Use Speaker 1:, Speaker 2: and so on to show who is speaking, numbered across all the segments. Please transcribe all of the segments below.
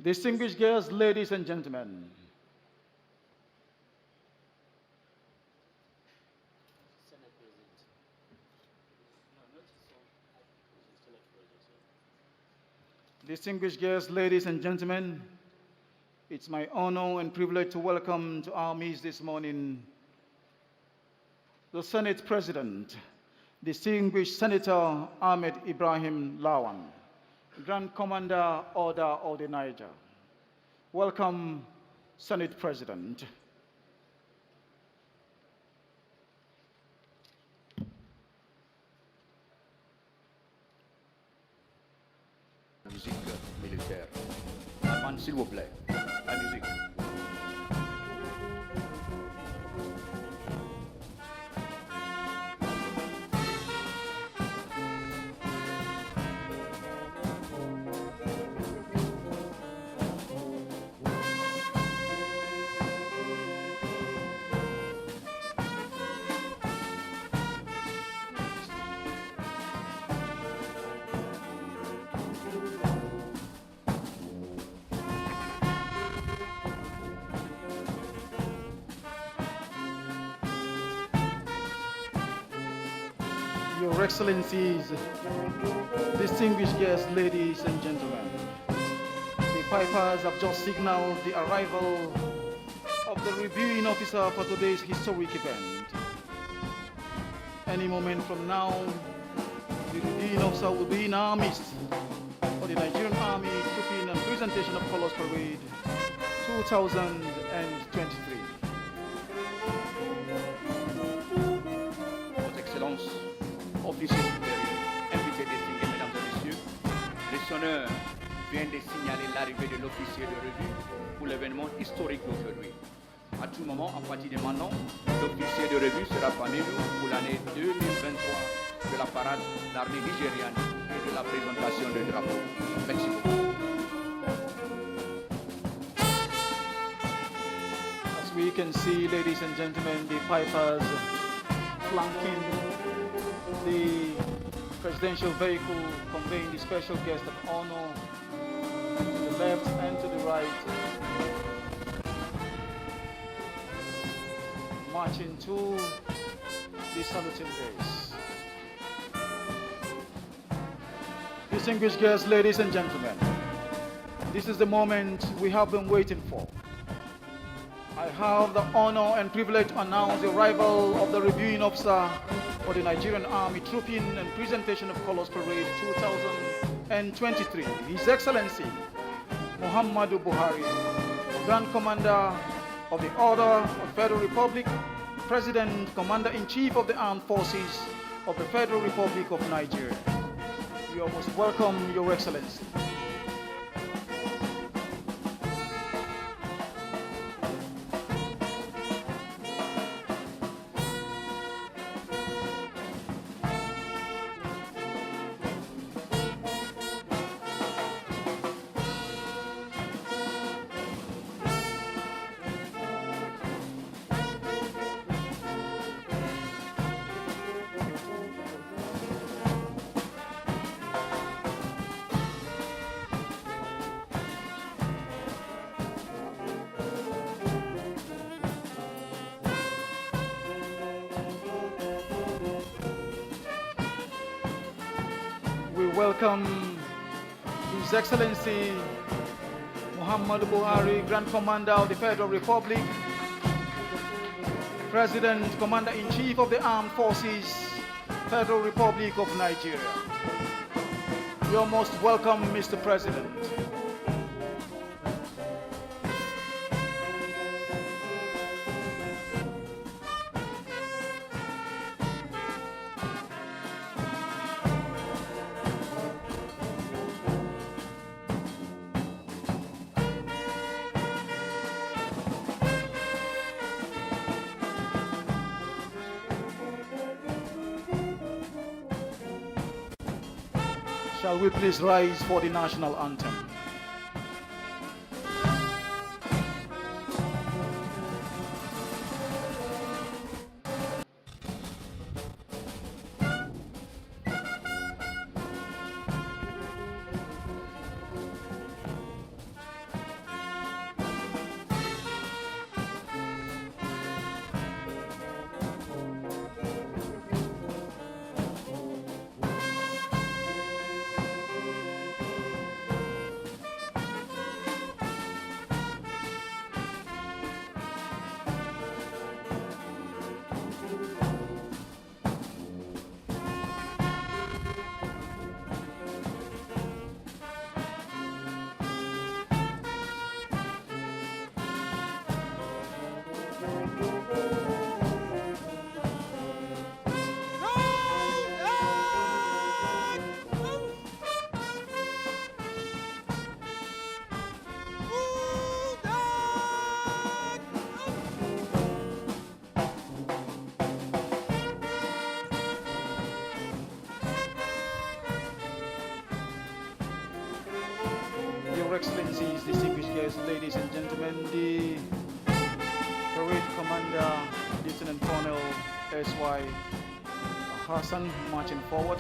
Speaker 1: Distinguished guests, ladies and gentlemen, distinguished guests, ladies and gentlemen, it's my honor and privilege to welcome to our midst this morning the Senate President, distinguished Senator Ahmed Ibrahim Lawan, Grand Commander Order of the Niger. Welcome, Senate President.
Speaker 2: La musique militaire. Amman, s'il vous plaît, la musique.
Speaker 1: Your Excellencies, distinguished guests, ladies and gentlemen, the pipers have just signaled the arrival of the reviewing officer for today's historic event. Any moment from now, the reviewing officer will be in our midst for the Nigerian Army Trooping and Presentation of Colors Parade 2023.
Speaker 2: Votre Excellence, officiers supérieurs, invités distingués, mesdames et messieurs, les sonneurs viennent de signaler l'arrivée de l'officier de revue pour l'événement historique d'aujourd'hui. À tout moment, à partir de maintenant, l'officier de revue sera parmi nous pour l'année 2023 de la parade d'armée nigériane et de la présentation du drapeau. Merci beaucoup.
Speaker 1: As we can see, ladies and gentlemen, the pipers flanking the presidential vehicle conveying the special guest of honor to the left and to the right, marching to the saluting base. Distinguished guests, ladies and gentlemen, this is the moment we have been waiting for. I have the honor and privilege to announce the arrival of the reviewing officer for the Nigerian Army Trooping and Presentation of Colors Parade 2023, His Excellency Muhammadu Buhari, Grand Commander of the Order of Federal Republic, President, Commander-in-Chief of the Armed Forces of the Federal Republic of Nigeria. You are most welcome, Your Excellency. We welcome His Excellency Muhammadu Buhari, Grand Commander of the Federal Republic, President, Commander-in-Chief of the Armed Forces, Federal Republic of Nigeria. You're most welcome, Mr. President. Shall we please rise for the national anthem? Excellencies, distinguished guests, ladies and gentlemen, the Parade Commander, Lieutenant Colonel S.Y. Hassan, marching forward,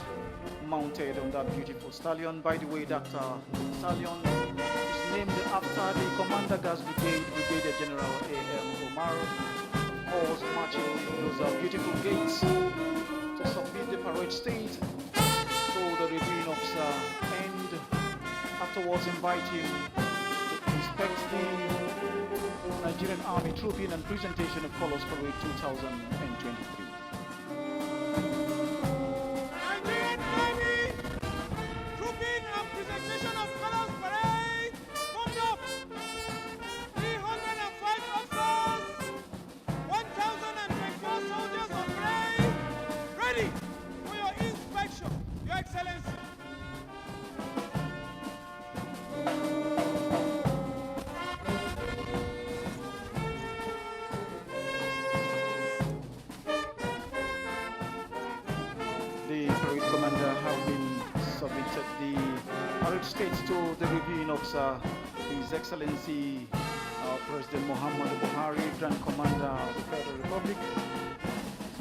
Speaker 1: mounted on that beautiful stallion. By the way, that stallion is named after the Commander Gas Brigade, Brigadier General A.M. Omar, of course, marching those beautiful gates to submit the parade state to the reviewing officer and afterwards invite him to inspect the Nigerian Army Trooping and Presentation of Colors Parade 2023.
Speaker 3: Nigerian Army Trooping and Presentation of Colors Parade comes up. 305 officers, 1,024 soldiers on parade, ready for your inspection, Your Excellency.
Speaker 1: The parade commander have been submitted the parade states to the reviewing officer, His Excellency President Muhammad Buhari, Grand Commander of the Federal Republic,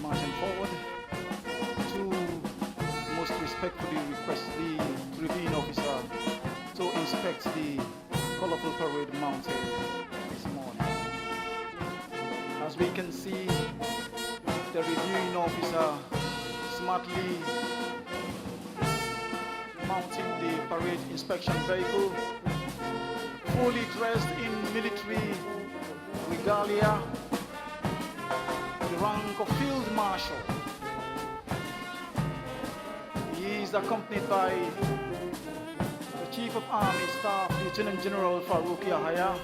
Speaker 1: marching forward to most respectfully request the reviewing officer to inspect the colorful parade mounted this morning. As we can see, the reviewing officer smartly mounting the parade inspection vehicle, fully dressed in military regalia, the rank of Field Marshal. He is accompanied by the Chief of Army Staff, Lieutenant General Farouk Yahaya,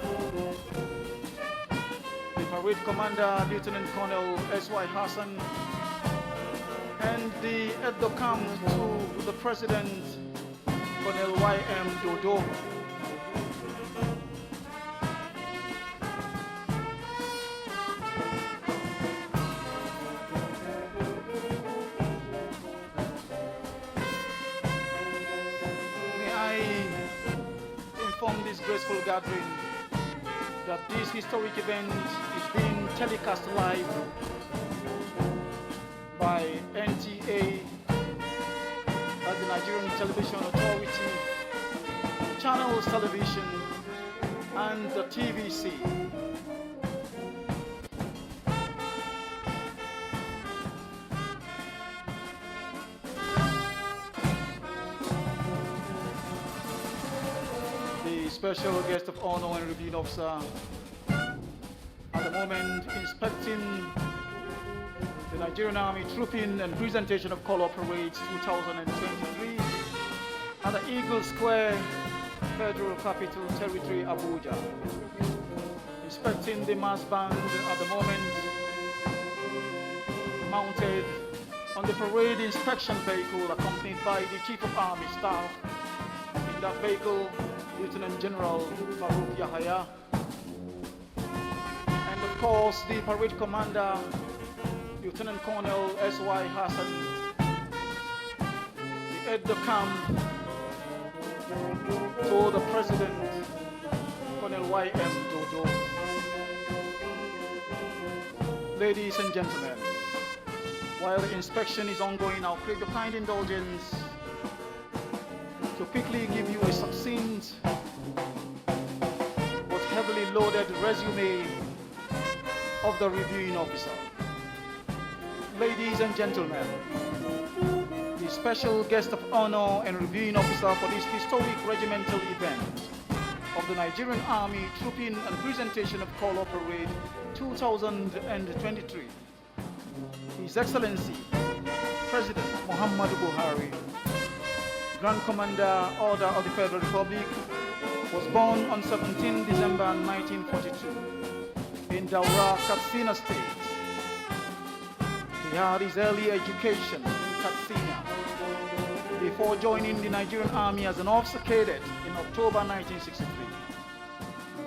Speaker 1: the Parade Commander, Lieutenant Colonel S.Y. Hassan, and the aide-de-camp to the President, Colonel Y.M. Dodo. May I inform this graceful gathering that this historic event is being telecast live by NTA, at the Nigerian Television Authority, Channels Television, and the TVC. The special guest of honor and reviewing officer at the moment inspecting the Nigerian Army Trooping and Presentation of Color Parades 2023 at the Eagle Square, Federal Capital Territory, Abuja. Inspecting the mass band at the moment, mounted on the parade inspection vehicle accompanied by the Chief of Army Staff. In that vehicle, Lieutenant General Farouk Yahaya, and of course the parade commander, Lieutenant Colonel S.Y. Hassan, the aide-de-camp to the President, Colonel Y.M. Dodo. Ladies and gentlemen, while the inspection is ongoing, I'll crave your kind indulgence to quickly give you a succinct but heavily loaded resume of the reviewing officer. Ladies and gentlemen, the special guest of honor and reviewing officer for this historic regimental event of the Nigerian Army Trooping and Presentation of Color Parade 2023, His Excellency President Muhammad Buhari, Grand Commander Order of the Federal Republic, was born on 17 December 1942 in Daura, Katsina State. He had his early education in Katsina before joining the Nigerian Army as an officer cadet in October 1963.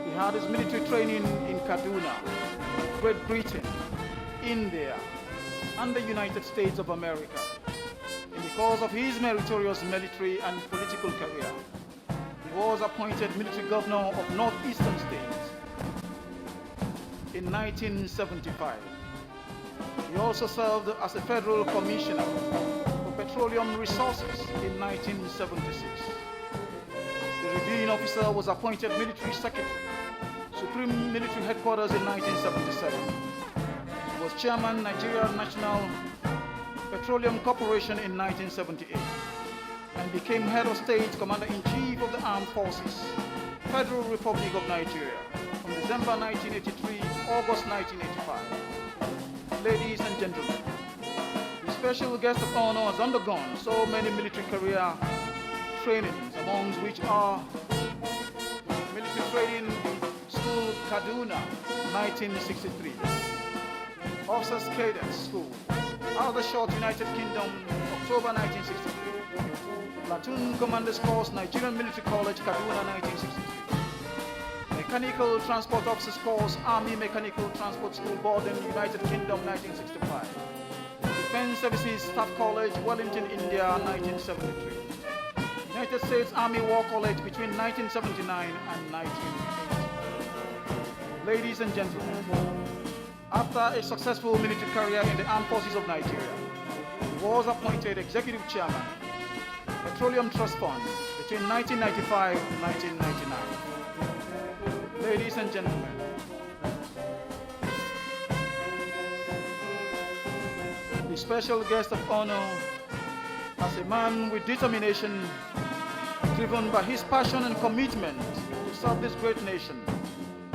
Speaker 1: He had his military training in Kaduna, Great Britain, India, and the United States of America. In the course of his meritorious military and political career, he was appointed military governor of Northeastern States in 1975. He also served as a federal commissioner for petroleum resources in 1976. The reviewing officer was appointed military secretary, Supreme Military Headquarters in 1977. He was chairman Nigerian National Petroleum Corporation in 1978 and became head of state, commander-in-chief of the Armed Forces, Federal Republic of Nigeria, from December 1983 to August 1985. Ladies and gentlemen, the special guest of honor has undergone so many military career trainings, amongst which are Military Training School, Kaduna, 1963, Officers Cadet School, Aldershot, United Kingdom, October 1963, Platoon Commanders Course, Nigerian Military College, Kaduna, 1963, Mechanical Transport Officers Course, Army Mechanical Transport School, Borden, United Kingdom, 1965, Defense Services Staff College, Wellington, India, 1973, United States Army War College between 1979 and 1980. Ladies and gentlemen, after a successful military career in the Armed Forces of Nigeria, he was appointed Executive Chairman, Petroleum Trust Fund between 1995 and 1999. Ladies and gentlemen, the special guest of honor, as a man with determination, driven by his passion and commitment to serve this great nation,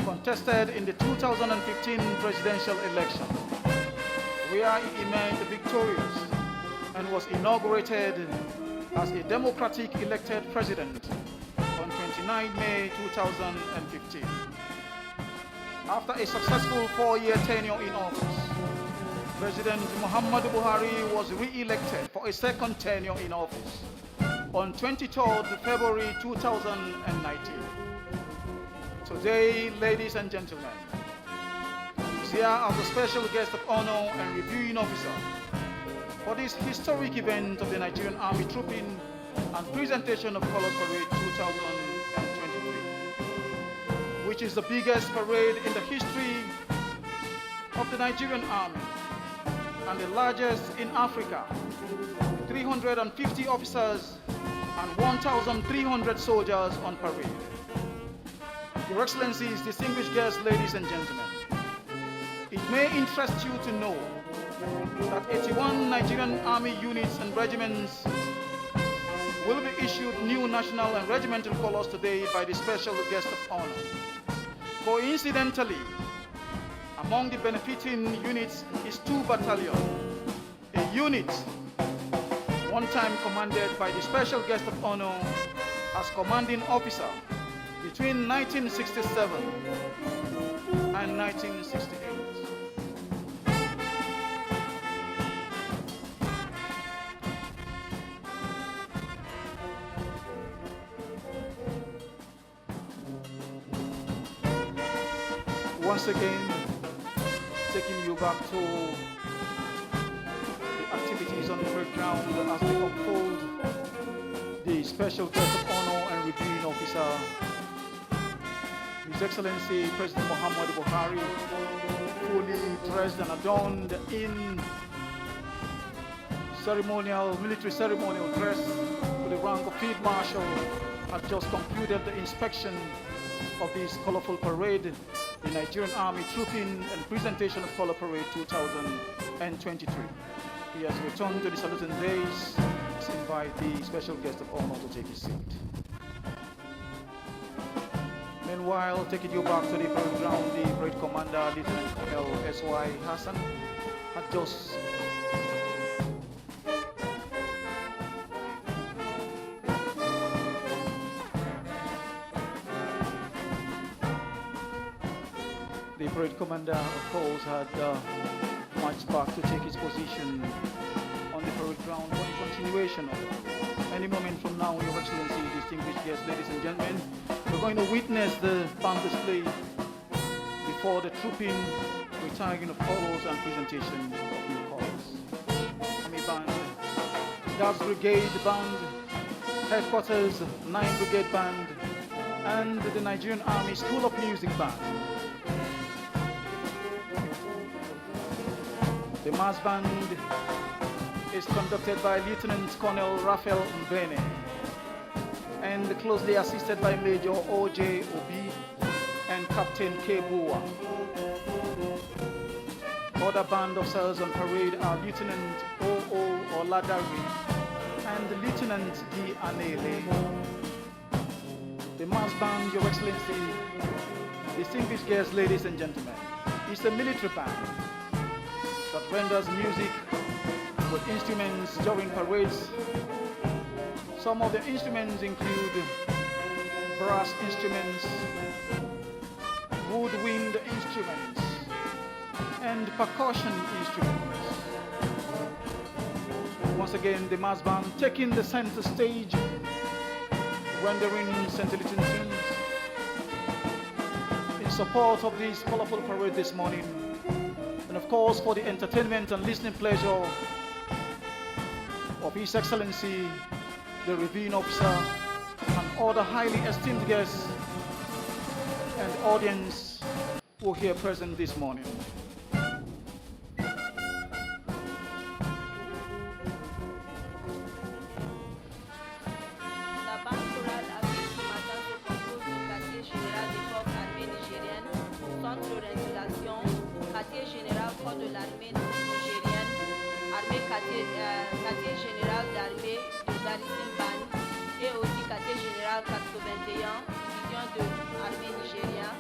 Speaker 1: contested in the 2015 presidential election, where he emerged victorious and was inaugurated as a democratic elected president on 29 May 2015. After a successful 4-year tenure in office, President Muhammadu Buhari was re-elected for a second tenure in office on 23rd February 2019. Today, ladies and gentlemen, is here as a special guest of honor and reviewing officer for this historic event of the Nigerian Army Trooping and Presentation of Colors Parade 2023, which is the biggest parade in the history of the Nigerian Army and the largest in Africa, 350 officers and 1,300 soldiers on parade. Your Excellencies, distinguished guests, ladies and gentlemen, it may interest you to know that 81 Nigerian Army units and regiments will be issued new national and regimental colors today by the special guest of honor. Coincidentally, among the benefiting units is 2 battalions, a unit one time commanded by the special guest of honor as commanding officer between 1967 and 1968. Once again, taking you back to the activities on the parade ground as they unfold, the special guest of honor and reviewing officer, His Excellency President Muhammadu Buhari, fully dressed and adorned in military ceremonial dress with the rank of Field Marshal, had just concluded the inspection of this colorful parade, the Nigerian Army Trooping and Presentation of Color Parade 2023. He has returned to the saluting days. Let's invite the special guest of honor to take his seat. Meanwhile, taking you back to the parade ground, the parade commander, Lieutenant Colonel S.Y. Hassan, had just the parade commander, of course, had marched back to take his position on the parade ground for the continuation of the parade. Any moment from now, Your Excellency, distinguished guests, ladies and gentlemen, we're going to witness the band display before the trooping, retiring of colors and presentation of new colors. Army Band, Guards Brigade Band, Headquarters 9 Brigade Band, and the Nigerian Army School of Music Band. The mass band is conducted by Lieutenant Colonel Raphael Mbene and closely assisted by Major O.J. Obi and Captain K. Bua. Other band officers on parade are Lieutenant O.O. Oladari and Lieutenant D. Anele. The mass band, Your Excellency, distinguished guests, ladies and gentlemen, is a military band that renders music with instruments during parades. Some of the instruments include brass instruments, woodwind instruments, and percussion instruments. Once again, the mass band taking the center stage, rendering scintillating tunes in support of this colorful parade this morning, and of course for the entertainment and listening pleasure of His Excellency, the Reviewing Officer, and other highly esteemed guests and audience who are here present this morning.
Speaker 4: Quartier général d'armée de Garrison Band et aussi quartier général 81, division de l'armée nigérienne.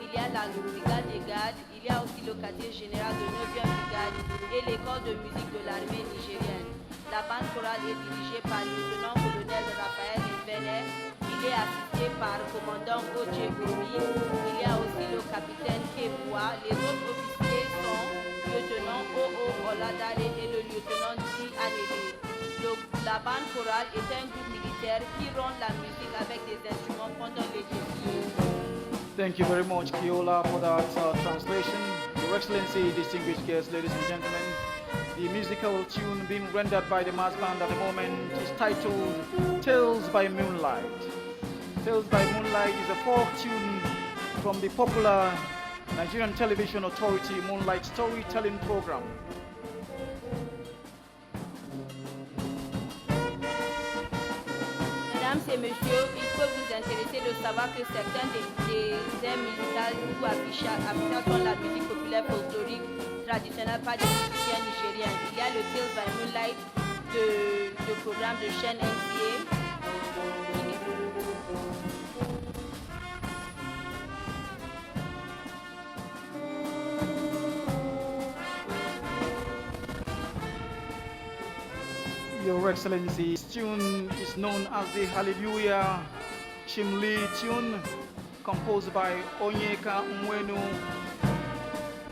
Speaker 4: Il y a la brigade des gardes, il y a aussi le quartier général de 9e brigade et l'école de musique de l'armée nigérienne. La bande chorale est dirigée par le lieutenant-colonel Raphaël Mbene. Il est assisté par le commandant O.J. Obi. Il y a aussi le capitaine Keboua. Les autres officiers sont le lieutenant O.O. Oladare et le lieutenant D. Anele. La bande chorale est un groupe militaire qui rend la musique avec des instruments pendant les défilés.
Speaker 1: Thank you very much, Kiola, for that translation. Your Excellency, distinguished guests, ladies and gentlemen, the musical tune being rendered by the mass band at the moment is titled Tales by Moonlight. Tales by Moonlight is a folk tune from the popular Nigerian Television Authority Moonlight Storytelling Program.
Speaker 4: Mesdames et messieurs, il peut vous intéresser de savoir que certains des airs musicales ou affichages sont la musique populaire folklorique traditionnelle par des musiciens nigériens. Il y a le Tales by Moonlight de programme de chaîne NCA.
Speaker 1: Your Excellency, this tune is known as the Hallelujah Chimli tune, composed by Onyeka Mwenu,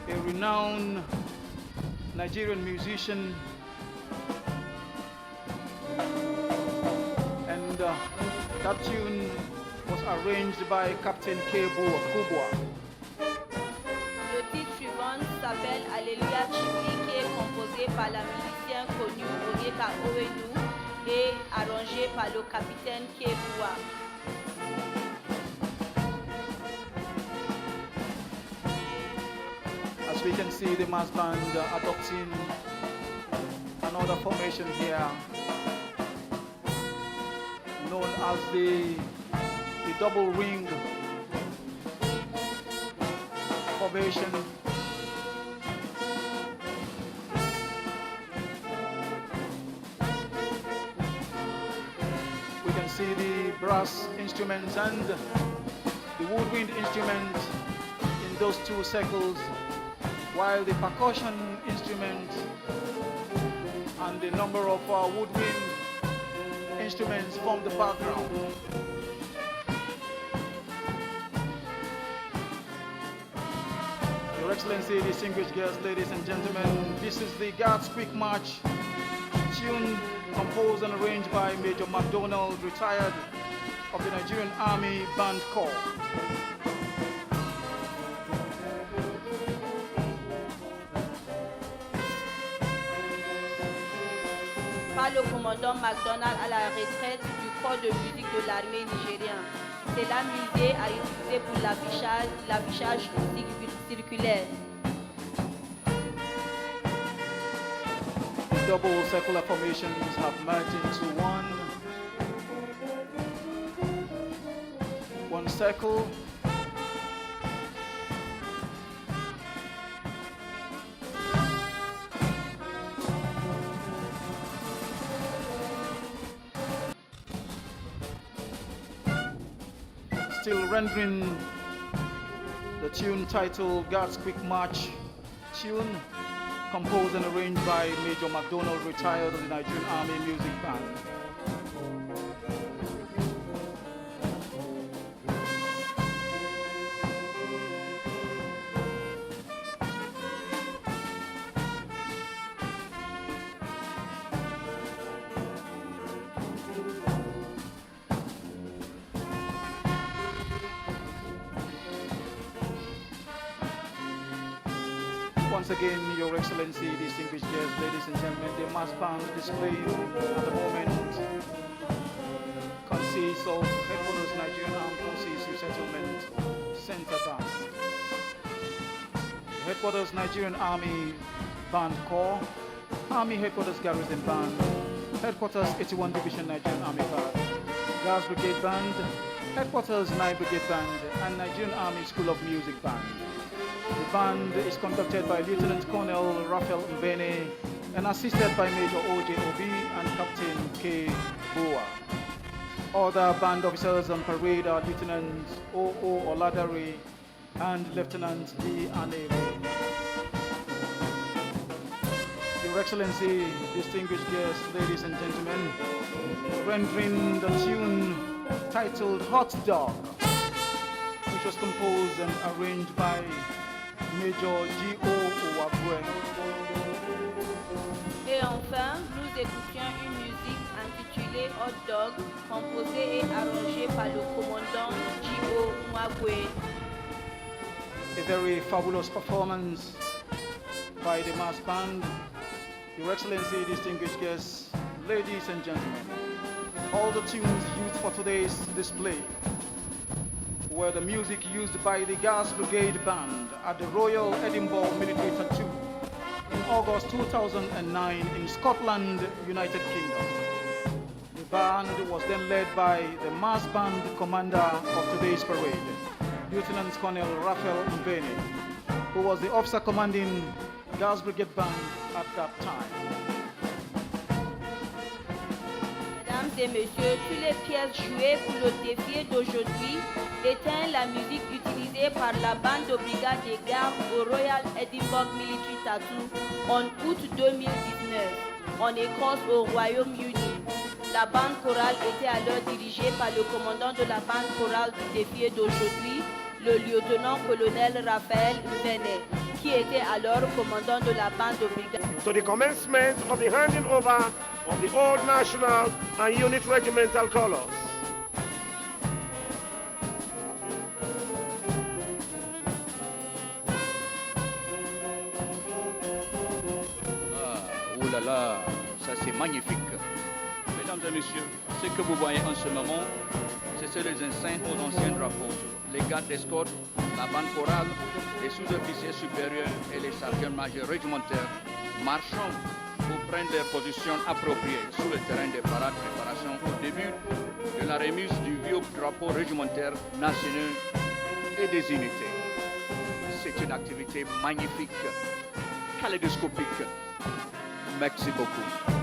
Speaker 1: a renowned Nigerian musician, and that tune was arranged by Captain K. Bua.
Speaker 4: Le titre suivant s'appelle Alléluia Chimli, qui est composé par la musicienne connue Onyeka Owenu et arrangé par le capitaine Keboua.
Speaker 1: As we can see, the mass band adopting another formation here, known as the double ring formation. We can see the brass instruments and the woodwind instruments in those two circles, while the percussion instruments and the number of woodwind instruments form the background. Your Excellency, distinguished guests, ladies and gentlemen, this is the Guards Quick March tune composed and arranged by Major MacDonald, retired of the Nigerian Army Band Corps.
Speaker 4: Par le commandant MacDonald à la retraite du corps de musique de l'armée nigérienne. C'est l'amusée à utiliser pour l'affichage circulaire.
Speaker 1: Double circular formations have merged into one circle. Still rendering the tune titled God's Quick March tune, composed and arranged by Major McDonald, retired of the Nigerian Army Music Band. Once again, Your Excellency, distinguished guests, ladies and gentlemen, the mass band display at the moment consists of Headquarters Nigerian Armed Forces Resettlement Center Band, Headquarters Nigerian Army Band Corps, Army Headquarters Garrison Band, Headquarters 81 Division Nigerian Army Band, Gas Brigade Band, Headquarters 9 Brigade Band, and Nigerian Army School of Music Band. The band is conducted by Lieutenant Colonel Raphael Mbene and assisted by Major O.J. Obi and Captain K. Boa. Other band officers on parade are Lieutenant O.O. Oladare and Lieutenant D. Anebo. Your Excellency, distinguished guests, ladies and gentlemen, rendering the tune titled Hot Dog, which was composed and arranged by Major G.O. Owabwe.
Speaker 4: Et enfin, nous écoutions une musique intitulée Hot Dog, composée et arrangée par le commandant G.O. Owabwe.
Speaker 1: A very fabulous performance by the mass band. Your Excellency, distinguished guests, ladies and gentlemen, all the tunes used for today's display were the music used by the Gas Brigade Band at the Royal Edinburgh Military Tattoo in August 2009 in Scotland, United Kingdom. The band was then led by the mass band commander of today's parade, Lieutenant Colonel Raphael Mbene, who was the officer commanding Gas Brigade Band at that time.
Speaker 4: Mesdames et messieurs, toutes les pièces jouées pour le défi d'aujourd'hui étaient la musique utilisée par la bande de brigade des gardes au Royal Edinburgh Military Tattoo en août 2019 en Écosse au Royaume-Uni. La bande chorale était alors dirigée par le commandant de la bande chorale du défi d'aujourd'hui, le lieutenant-colonel Raphaël Mbene, qui était alors commandant de la bande de brigade.
Speaker 5: To the commencement of the handing over of the old national and unit regimental colors.
Speaker 2: Oh là là, ça c'est magnifique. Mesdames et messieurs, ce que vous voyez en ce moment, c'est les enceintes aux anciens drapeaux, les gardes d'escorte, la bande chorale, les sous-officiers supérieurs et les sergents-majors régimentaires marchant pour prendre leurs positions appropriées sur le terrain des parades de préparation au début de la remise du vieux drapeau régimentaire national et des unités. C'est une activité magnifique, kaléidoscopique. Merci beaucoup.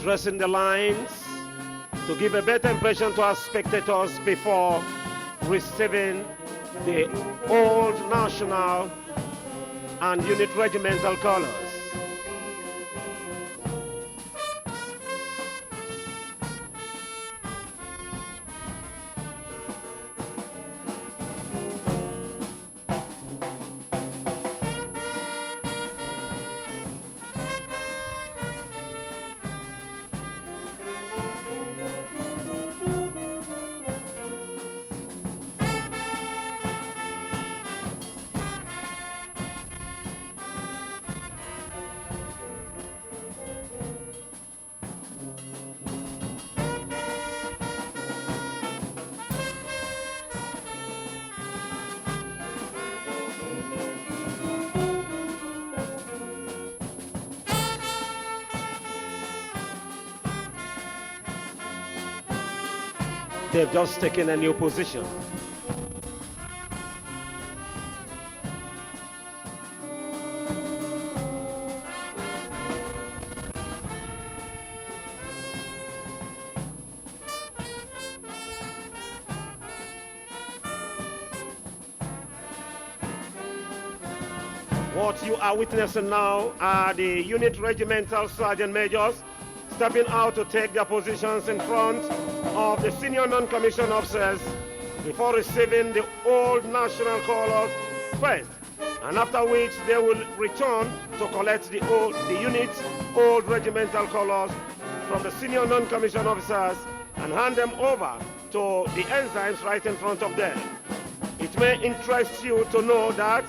Speaker 5: dressing the lines to give a better impression to our spectators before receiving the old national and unit regimental colors. They've just taken a new position. What you are witnessing now are the unit regimental sergeant majors stepping out to take their positions in front of the senior non-commissioned officers before receiving the old national colors first, and after which they will return to collect the unit's old regimental colors from the senior non-commissioned officers and hand them over to the ensigns right in front of them. It may interest you to know that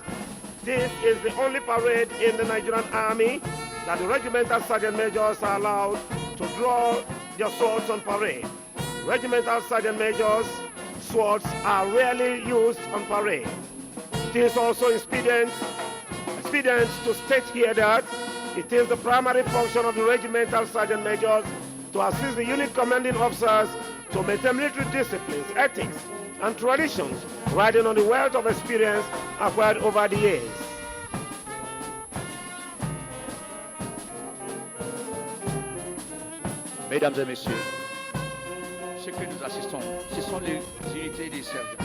Speaker 5: this is the only parade in the Nigerian Army that the regimental sergeant majors are allowed to draw their swords on parade. Regimental sergeant majors' swords are rarely used on parade. It is also expedient to state here that it is the primary function of the regimental sergeant majors to assist the unit commanding officers to maintain military disciplines, ethics, and traditions, riding on the wealth of experience acquired over the years.
Speaker 2: Mesdames et messieurs, ce que nous assistons, ce sont les unités des sergents.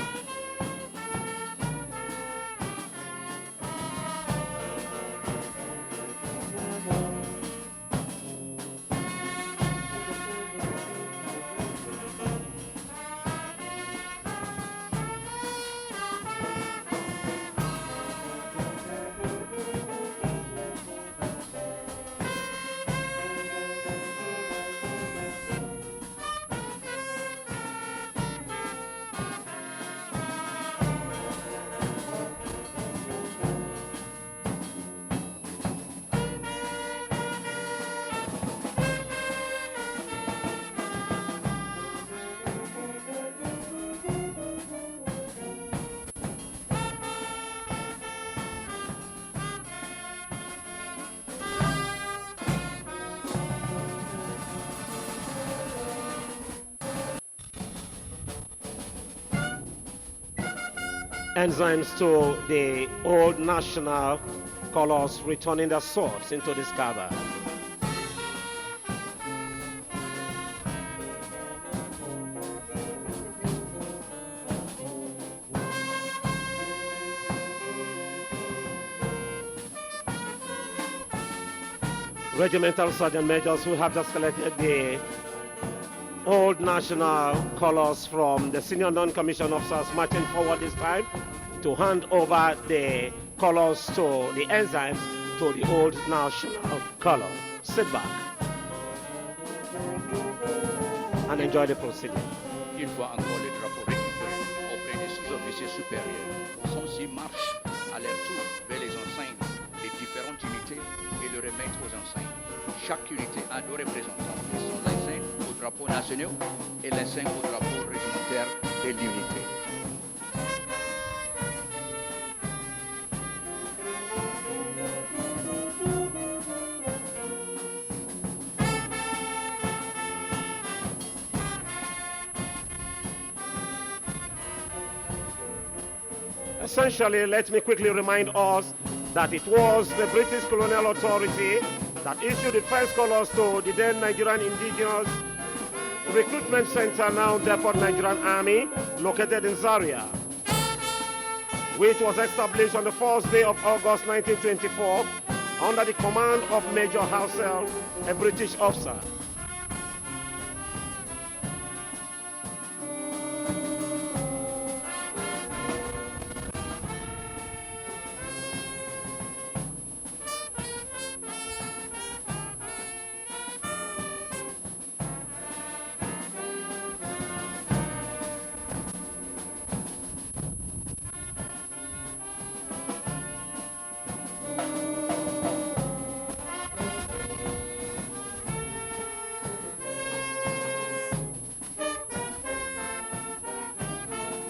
Speaker 5: Ensigns to the old national colors returning their swords into the scabbard. Regimental sergeant majors who have just collected the old national colors from the senior non-commissioned officers marching forward this time to hand over the colors to the ensigns to the old national color. Sit back and enjoy the proceeding.
Speaker 2: Une fois encore les drapeaux récupérés auprès des sous-officiers supérieurs, ceux-ci marchent à leur tour vers les enseignes des différentes unités et le remettent aux enseignes. Chaque unité a deux représentants qui sont l'enseigne au drapeau national et l'enseigne au drapeau régimentaire de l'unité.
Speaker 5: Essentially, let me quickly remind us that it was the British colonial authority that issued the first colors to the then Nigerian indigenous recruitment center, now Depot Nigerian Army, located in Zaria, which was established on the 1st day of August 1924 under the command of Major Halsell, a British officer.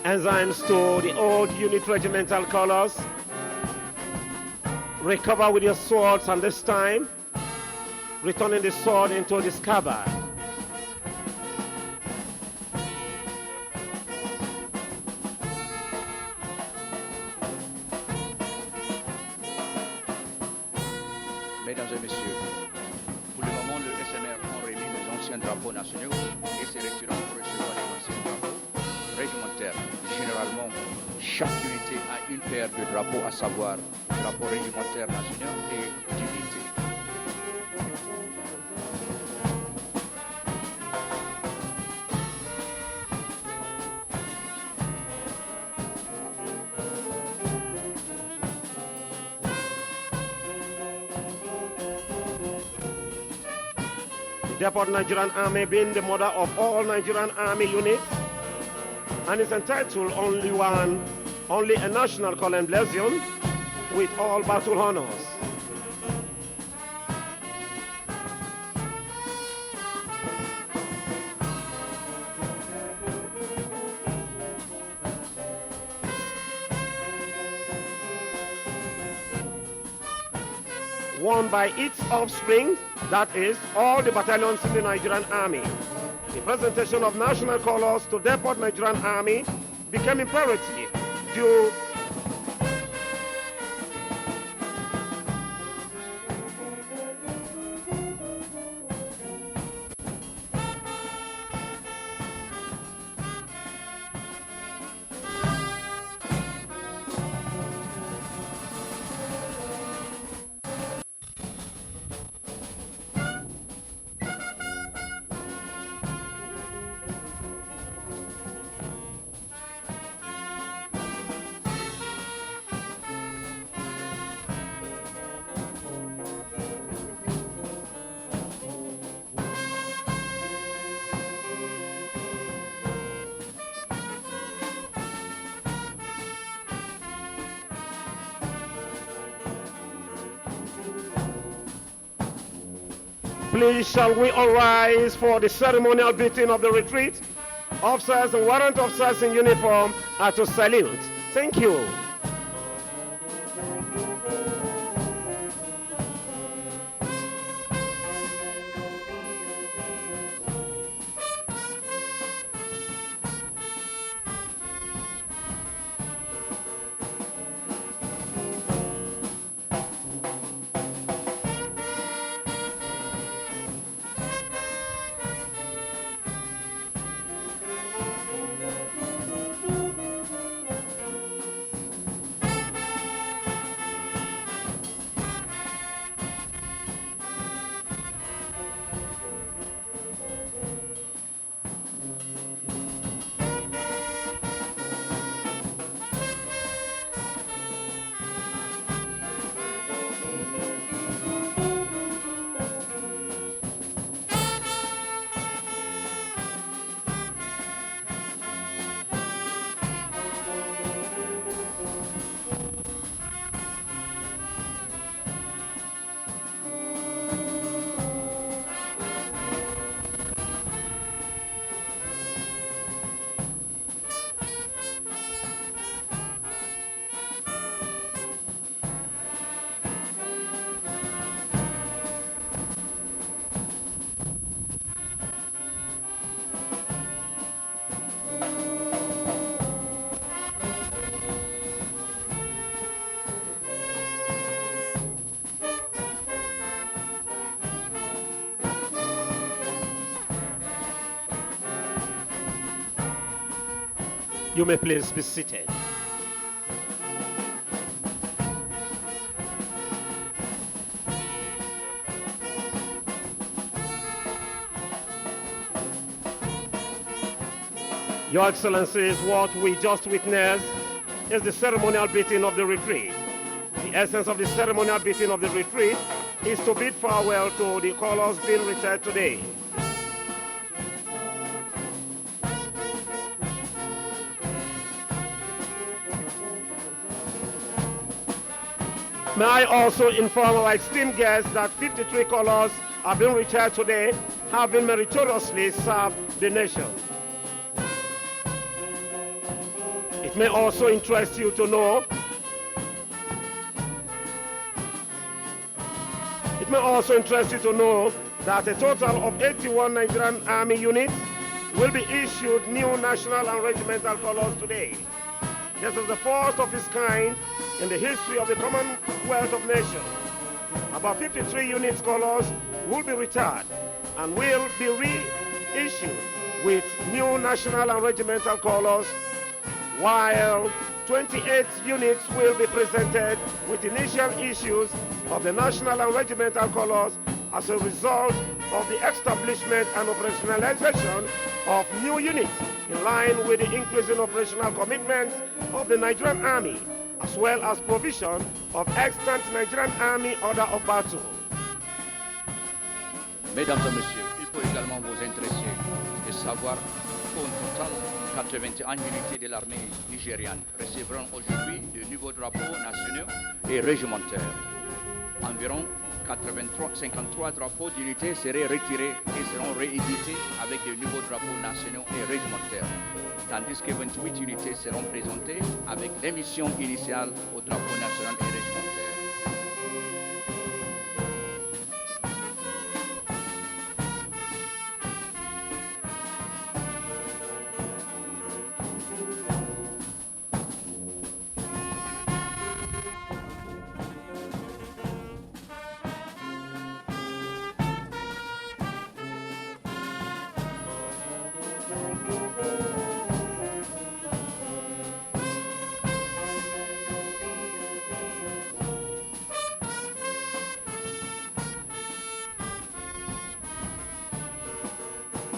Speaker 5: Ensigns to the old unit regimental colors. Recover with your swords, and this time returning the sword into the scabbard.
Speaker 2: Mesdames et messieurs, pour le moment, le SMR ont remis les anciens drapeaux nationaux et se retirant pour recevoir les anciens drapeaux réglementaires. Généralement, chaque unité a une paire de drapeaux, à savoir drapeaux réglementaires nationaux et d'unité.
Speaker 5: Depot Nigerian Army being the mother of all Nigerian Army units, and is entitled only a national color blazon with all battle honors. Won by its offspring, that is, all the battalions in the Nigerian Army. The presentation of national colors to Depot Nigerian Army became imperative due Please, shall we all rise for the ceremonial beating of the retreat? Officers and warrant officers in uniform are to salute. Thank you. You may please be seated. Your Excellencies, what we just witnessed is the ceremonial beating of the retreat. The essence of the ceremonial beating of the retreat is to bid farewell to the colors being retired today. May I also inform our esteemed guests that 53 colors have been retired today, having meritoriously served the nation. It may also interest you to know that a total of 81 Nigerian Army units will be issued new national and regimental colors today. This is the first of its kind in the history of the Commonwealth of Nations. About 53 units colors will be retired and will be reissued with new national and regimental colors, while 28 units will be presented with initial issues of the national and regimental colors as a result of the establishment and operationalization of new units in line with the increasing operational commitments of the Nigerian Army, as well as provision of extant Nigerian Army order of battle.
Speaker 2: Mesdames et messieurs, il faut également vous intéresser de savoir qu'au total, 81 unités de l'armée nigériane recevront aujourd'hui de nouveaux drapeaux nationaux et régimentaires. Environ 53 drapeaux d'unités seraient retirés et seront réédités avec de nouveaux drapeaux nationaux et régimentaires, tandis que 28 unités seront présentées avec l'émission initiale au drapeau national et régimentaire.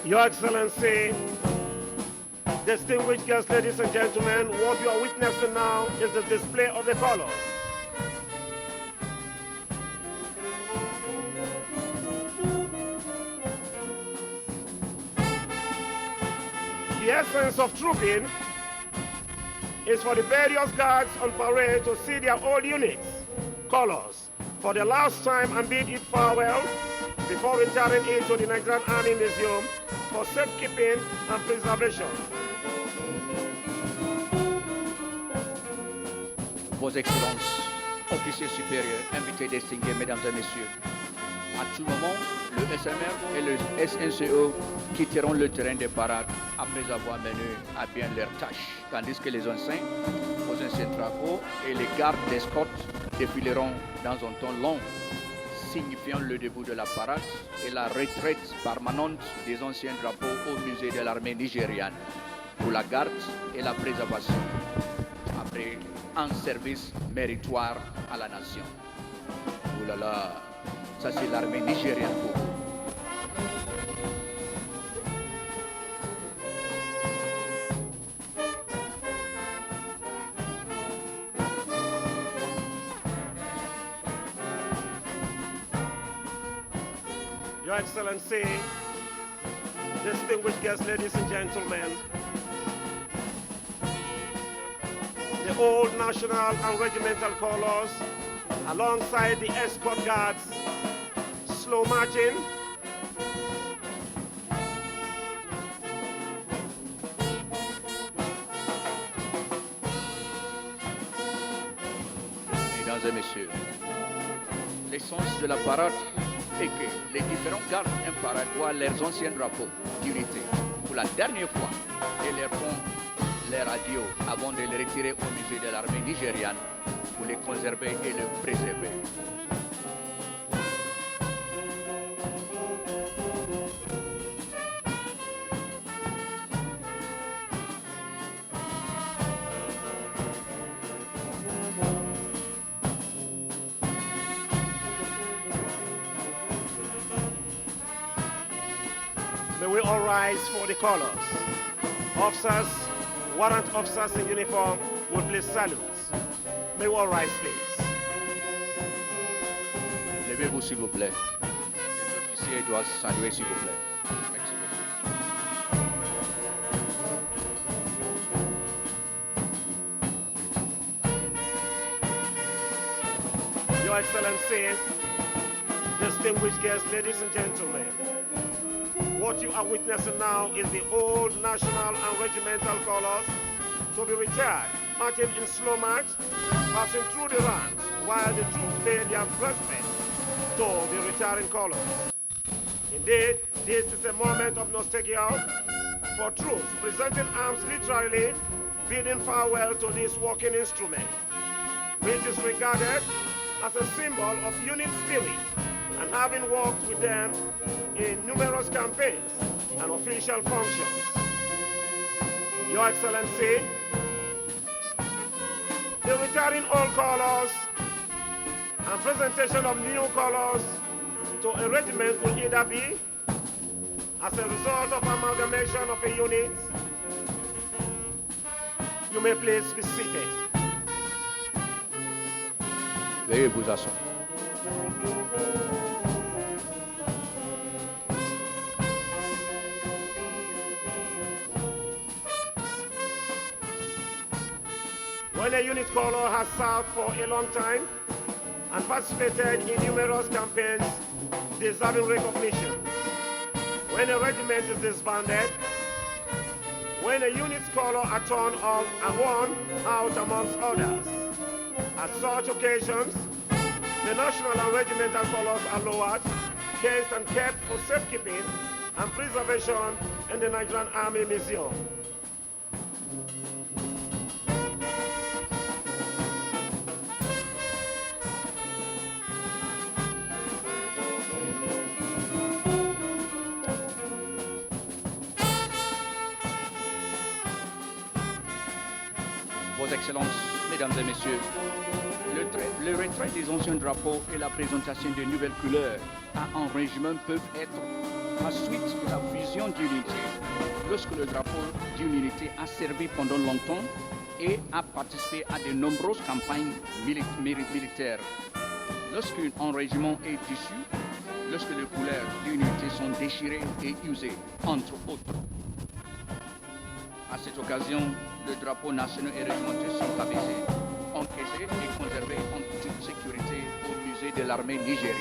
Speaker 5: Your Excellency, distinguished guests, ladies and gentlemen, what you are witnessing now is the display of the colors. The essence of trooping is for the various guards on parade to see their old units, colors, for the last time and bid it farewell before returning it to the Nigerian Army Museum for safekeeping and preservation.
Speaker 2: Vos Excellences, officiers supérieurs, invités distingués, mesdames et messieurs, à tout moment, le SMR et le SNCO quitteront le terrain de parade après avoir mené à bien leurs tâches, tandis que les anciens drapeaux et les gardes d'escorte défileront dans un temps long, signifiant le début de la parade et la retraite permanente des anciens drapeaux au musée de l'armée nigériane pour la garde et la préservation, après un service méritoire à la nation. Ouh là là, ça c'est l'armée nigérienne pour vous.
Speaker 5: Your Excellency, distinguished guests, ladies and gentlemen, the old national and regimental colors alongside the escort guards, slow marching,
Speaker 2: Mesdames et messieurs, l'essence de la parade est que les différents gardes en parade voient leurs anciens drapeaux d'unité pour la dernière fois et leur font leur adieu avant de les retirer au musée de l'armée nigériane pour les conserver et les préserver.
Speaker 5: we all rise for the colors? Officers, warrant officers in uniform will please salute. May we all rise, please.
Speaker 2: Levez-vous, s'il vous plaît. Les officiers doivent saluer, s'il vous plaît. Merci beaucoup.
Speaker 5: Your Excellency, distinguished guests, ladies and gentlemen, what you are witnessing now is the old national and regimental colors to be retired, marching in slow march, passing through the ranks while the troops pay their respect to the retiring colors. Indeed, this is a moment of nostalgia for troops presenting arms literally, bidding farewell to this working instrument, which is regarded as a symbol of unit spirit, and having worked with them in numerous campaigns and official functions. Your Excellency, the retiring old colors and presentation of new colors to a regiment will either be as a result of amalgamation of a unit. You may please be seated.
Speaker 2: Veuillez vous asseoir.
Speaker 5: When a unit color has served for a long time and participated in numerous campaigns deserving recognition, when a regiment is disbanded, when a unit's color are torn off and worn out amongst others. At such occasions, the national and regimental colors are lowered, cased and kept for safekeeping and preservation in the Nigerian Army Museum.
Speaker 2: Vos Excellences, Mesdames et Messieurs, le retrait des anciens drapeaux et la présentation de nouvelles couleurs à un régiment peuvent être la suite de la fusion d'unité. Lorsque le drapeau d'une unité a servi pendant longtemps et a participé à de nombreuses campagnes militaires. Lorsqu'un régiment est dissous, lorsque les couleurs d'une unité sont déchirées et usées, entre autres. À cette occasion, le drapeau national et régimentaire sont abaissés, encaissés et conservés en toute sécurité au musée de l'armée nigériane.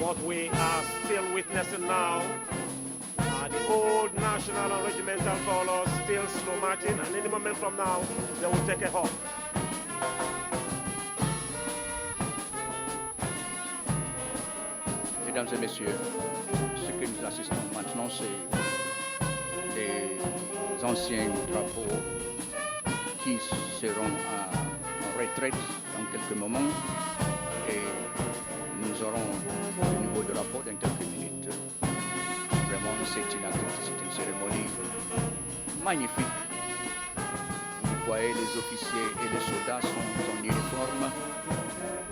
Speaker 5: What we are still witnessing now are the old national and regimental colors still slow marching, and any moment from now, they will take a halt.
Speaker 2: Mesdames et Messieurs, ce que nous assistons maintenant, c'est des anciens drapeaux qui seront en retraite dans quelques moments et nous aurons de nouveaux drapeaux dans quelques minutes. Vraiment, c'est une cérémonie magnifique. Vous voyez, les officiers et les soldats sont en uniforme,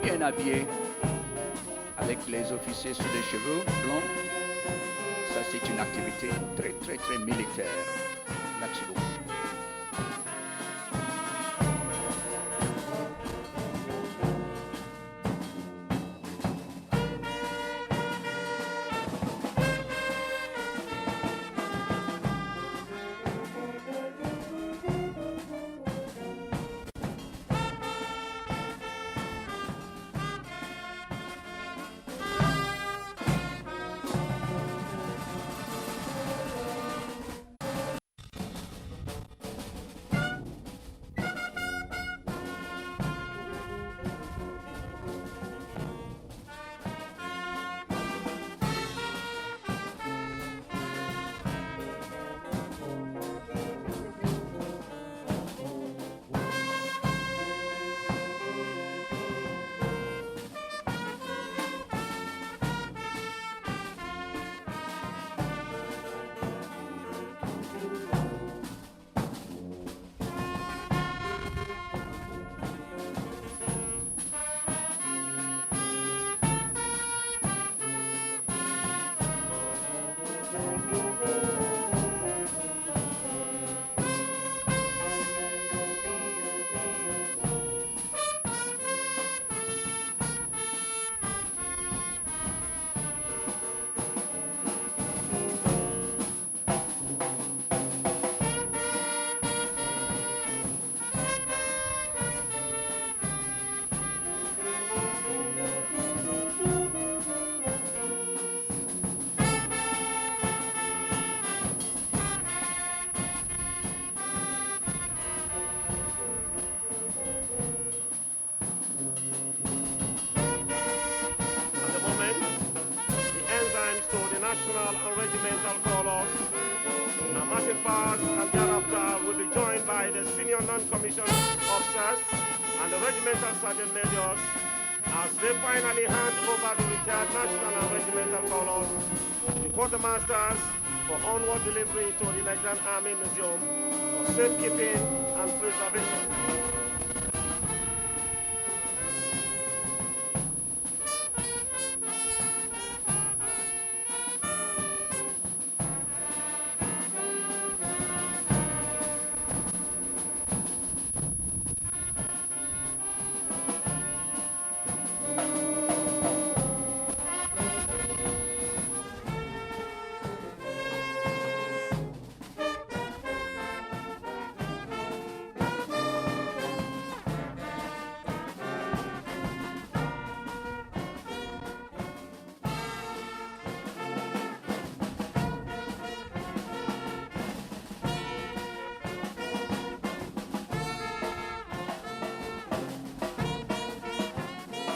Speaker 2: bien habillés, avec les officiers sur les cheveux blancs. Ça, c'est une activité très, très, très militaire. Merci beaucoup.
Speaker 5: national and regimental colors. Now marching past and thereafter will be joined by the senior non-commissioned officers and the regimental sergeant majors as they finally hand over the retired national and regimental colors to the quartermasters for onward delivery to the Nigerian Army Museum for safekeeping and preservation.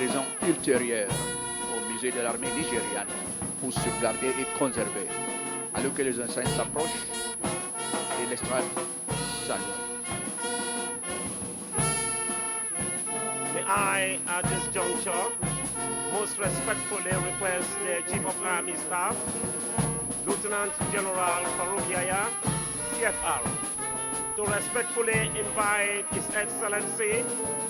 Speaker 2: Présent ultérieur au musée de l'armée nigériane pour sauvegarder et conserver. Alors que les enseignes s'approchent et l'estrade salue.
Speaker 5: May I, at this juncture, most respectfully request the Chief of Army Staff, Lieutenant General Farouk Yahya, CFR, to respectfully invite His Excellency,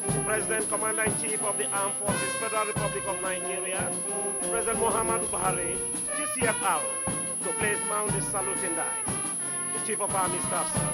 Speaker 5: the President Commander-in-Chief of the Armed Forces, Federal Republic of Nigeria, President Muhammadu Buhari, GCFR, to place mount the saluting dice. The Chief of Army Staff, sir.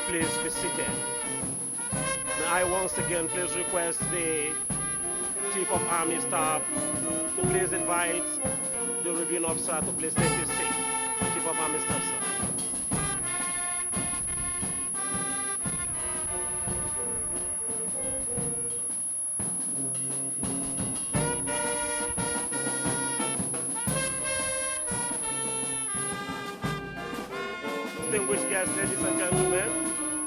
Speaker 5: Please be seated. May I once again please request the Chief of Army Staff to please invite the reviewing officer to please take his seat. Chief of Army Staff, sir. Distinguished guests, ladies and gentlemen,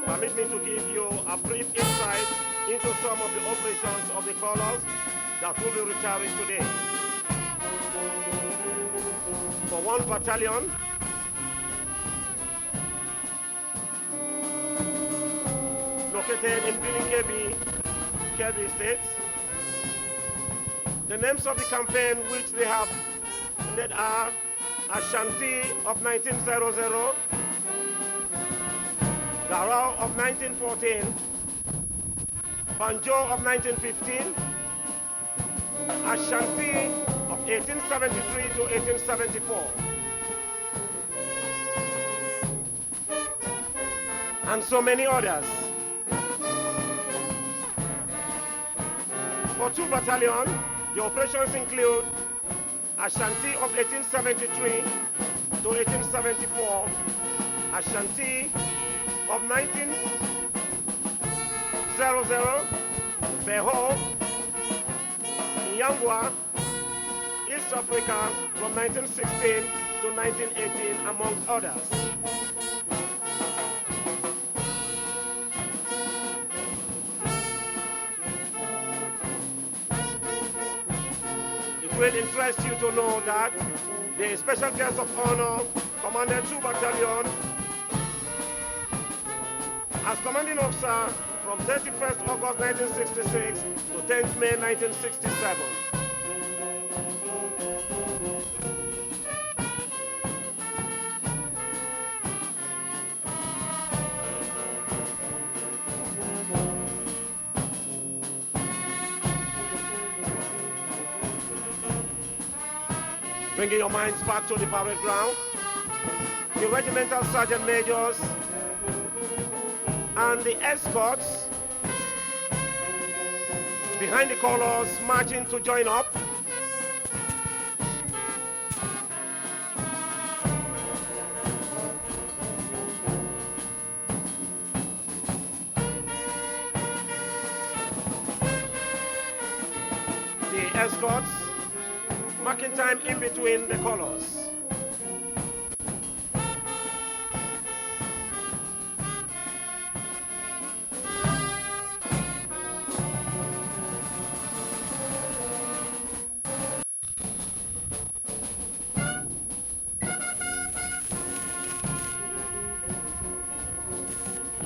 Speaker 5: permit me to give you a brief insight into some of the operations of the colors that will be retiring today. For one battalion, located in Billing Kebbi State, the names of the campaign which they have led are Ashanti of 1900, Garao of 1914, Banjo of 1915, Ashanti of 1873 to 1874, and so many others. for 2 battalions, the operations include Ashanti of 1873 to 1874, Ashanti of 1900, Beho, Nyangwa, East Africa from 1916 to 1918, amongst others. It will interest you to know that the special guest of honor commanded 2 battalions as commanding officer from 31st August 1966 to 10th May 1967. Bringing your minds back to the parade ground, the regimental sergeant majors and the escorts behind the colors marching to join up. The escorts marking time in between the colors.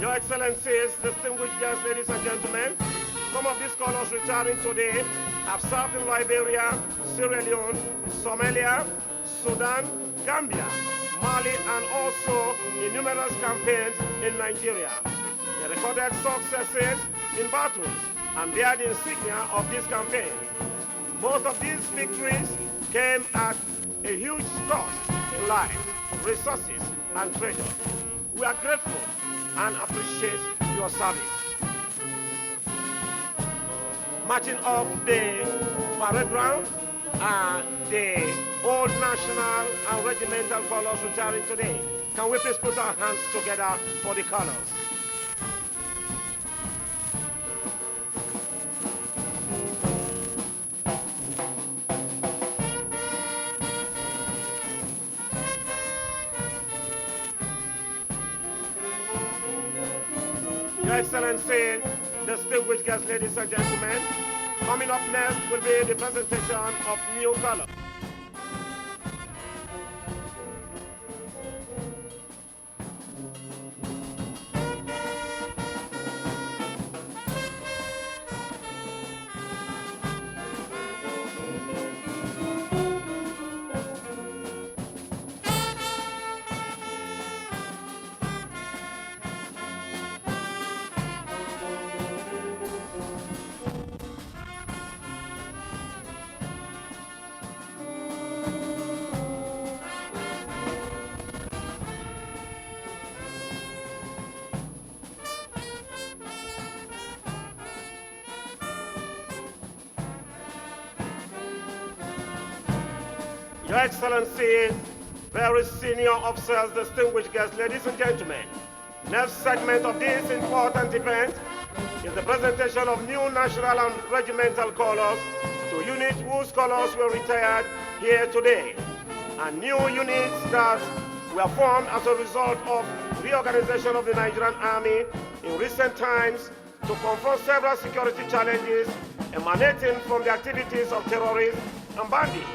Speaker 5: Your Excellencies, distinguished guests, ladies and gentlemen, some of these colors retiring today have served in Liberia, Sierra Leone, Somalia, Sudan, Gambia, Mali, and also in numerous campaigns in Nigeria. They recorded successes in battles and bear the insignia of this campaign. Most of these victories came at a huge cost in life, resources, and treasure. We are grateful and appreciate your service. Marching off the parade ground are the old national and regimental colors retiring today. Can we please put our hands together for the colors? Your Excellency, distinguished guests, ladies and gentlemen, coming up next will be the presentation of new color. Your Excellency, very senior officers, distinguished guests, ladies and gentlemen, next segment of this important event is the presentation of new national and regimental colors to units whose colors were retired here today, and new units that were formed as a result of reorganization of the Nigerian Army in recent times to confront several security challenges emanating from the activities of terrorists and bandits,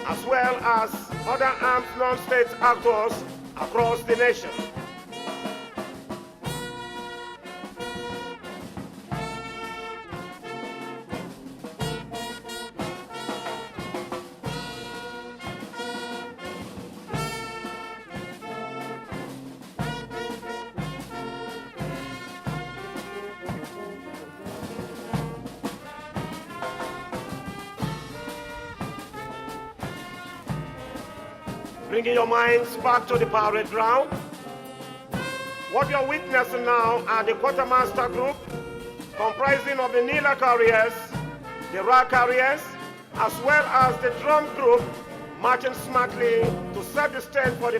Speaker 5: as well as other armed non-state actors across the nation. Bringing your minds back to the parade ground. What you're witnessing now are the quartermaster group comprising of the Nila carriers the rag carriers, as well as the drum group marching smartly to set the stage for the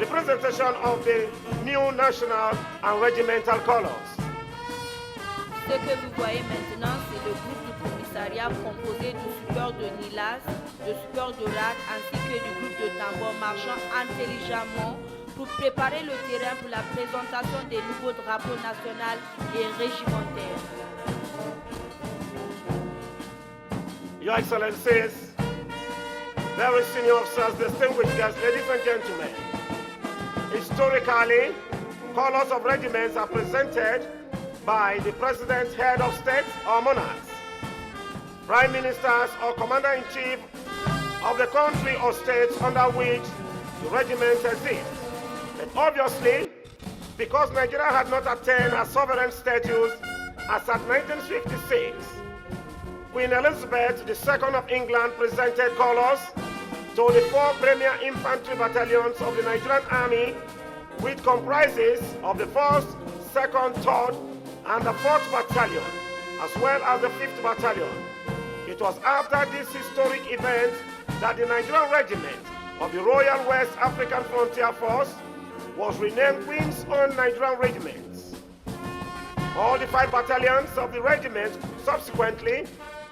Speaker 5: presentation of the new national and regimental colors.
Speaker 4: Ce que vous voyez maintenant, c'est le groupe du commissariat composé du support de Nilas, de support de rag ainsi que du groupe de tambours marchant intelligemment pour préparer le terrain pour la présentation des nouveaux drapeaux nationaux et régimentaires.
Speaker 5: Your Excellencies, very senior officers, distinguished guests, ladies and gentlemen, historically, colors of regiments are presented by the President, Head of State or Monarchs, Prime Ministers or Commander-in-Chief of the country or states under which the regiment exists. And obviously, because Nigeria had not attained a sovereign status as at 1956, Queen Elizabeth II of England presented colors to the 4 premier infantry battalions of the Nigerian Army, which comprises of the 1st, 2nd, 3rd, and the 4th Battalion, as well as the 5th Battalion. It was after this historic event that the Nigerian Regiment of the Royal West African Frontier Force was renamed Queen's Own Nigerian Regiments. All the 5 battalions of the regiment subsequently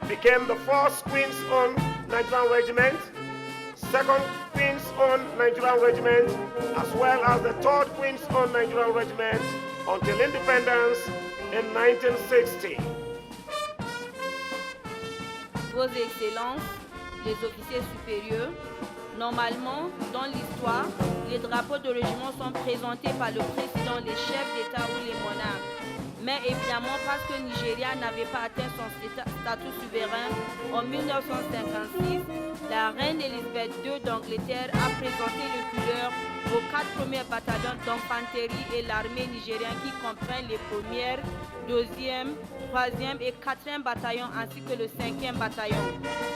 Speaker 5: became the 1st Queen's Own Nigerian Regiment, 2nd Queen's Own Nigerian Regiment, as well as the 3rd Queen's Own Nigerian Regiment until independence in 1960.
Speaker 4: Vos Excellences, les officiers supérieurs, normalement, dans l'histoire, les drapeaux de régiment sont présentés par le président, les chefs d'État ou les monarques. Mais évidemment, parce que Nigeria n'avait pas atteint son statut souverain en 1956, la reine Elisabeth II d'Angleterre a présenté les couleurs aux 4 premiers bataillons d'infanterie et l'armée nigérienne qui comprennent les 1er, 2e, 3e et 4e bataillons ainsi que le 5e bataillon.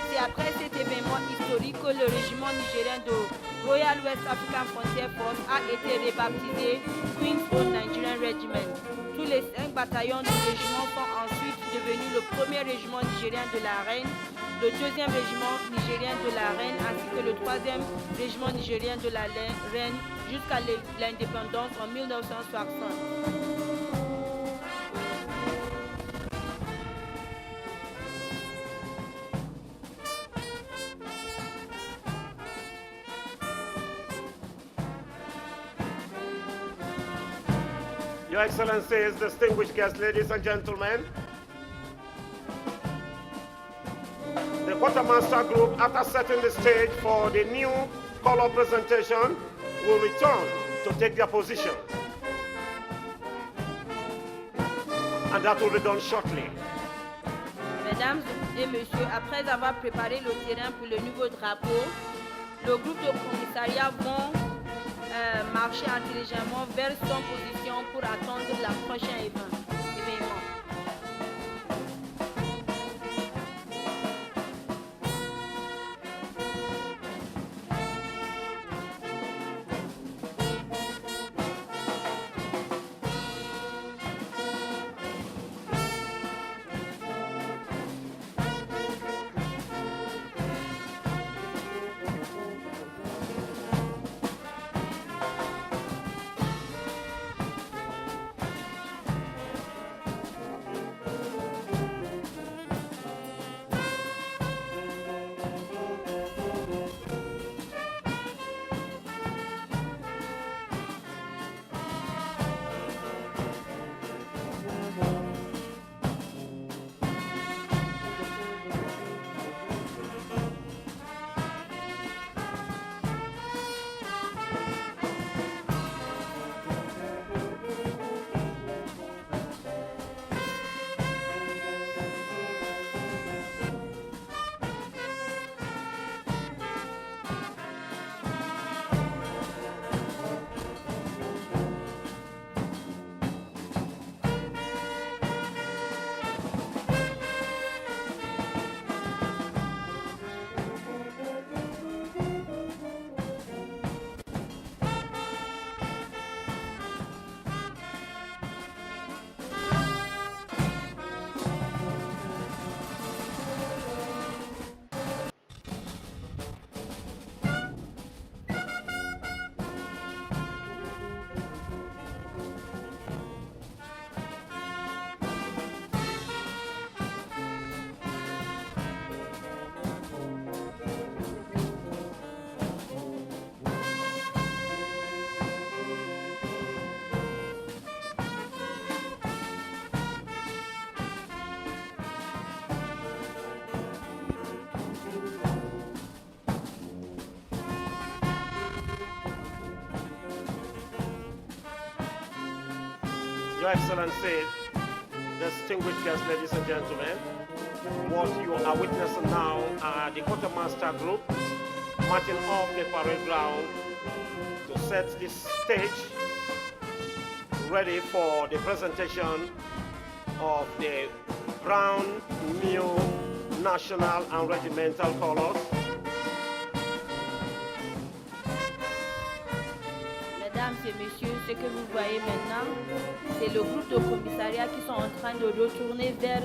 Speaker 4: C'est après cet événement historique que le régiment nigérien de Royal West African Frontier Force a été rebaptisé Queen's Own Nigerian Regiment. Tous les 5 bataillons du régiment sont ensuite devenus le 1er régiment nigérien de la Reine, le 2e régiment nigérien de la Reine ainsi que le 3e régiment nigérien de la Reine jusqu'à l'indépendance en 1960.
Speaker 5: Your Excellencies, distinguished guests, ladies and gentlemen, the quartermaster group, after setting the stage for the new color presentation, will return to take their position. And that will be done shortly.
Speaker 4: Mesdames et messieurs, après avoir préparé le terrain pour le nouveau drapeau, le groupe de commissariat vont marcher intelligemment vers son position pour attendre la prochaine événement.
Speaker 5: Your Excellency, distinguished guests, ladies and gentlemen, what you are witnessing now are the quartermaster group marching off the parade ground to set the stage ready for the presentation of the brown new national and regimental colors.
Speaker 4: Mesdames et messieurs, ce que vous voyez maintenant, c'est le groupe de commissariat qui sont en train de retourner vers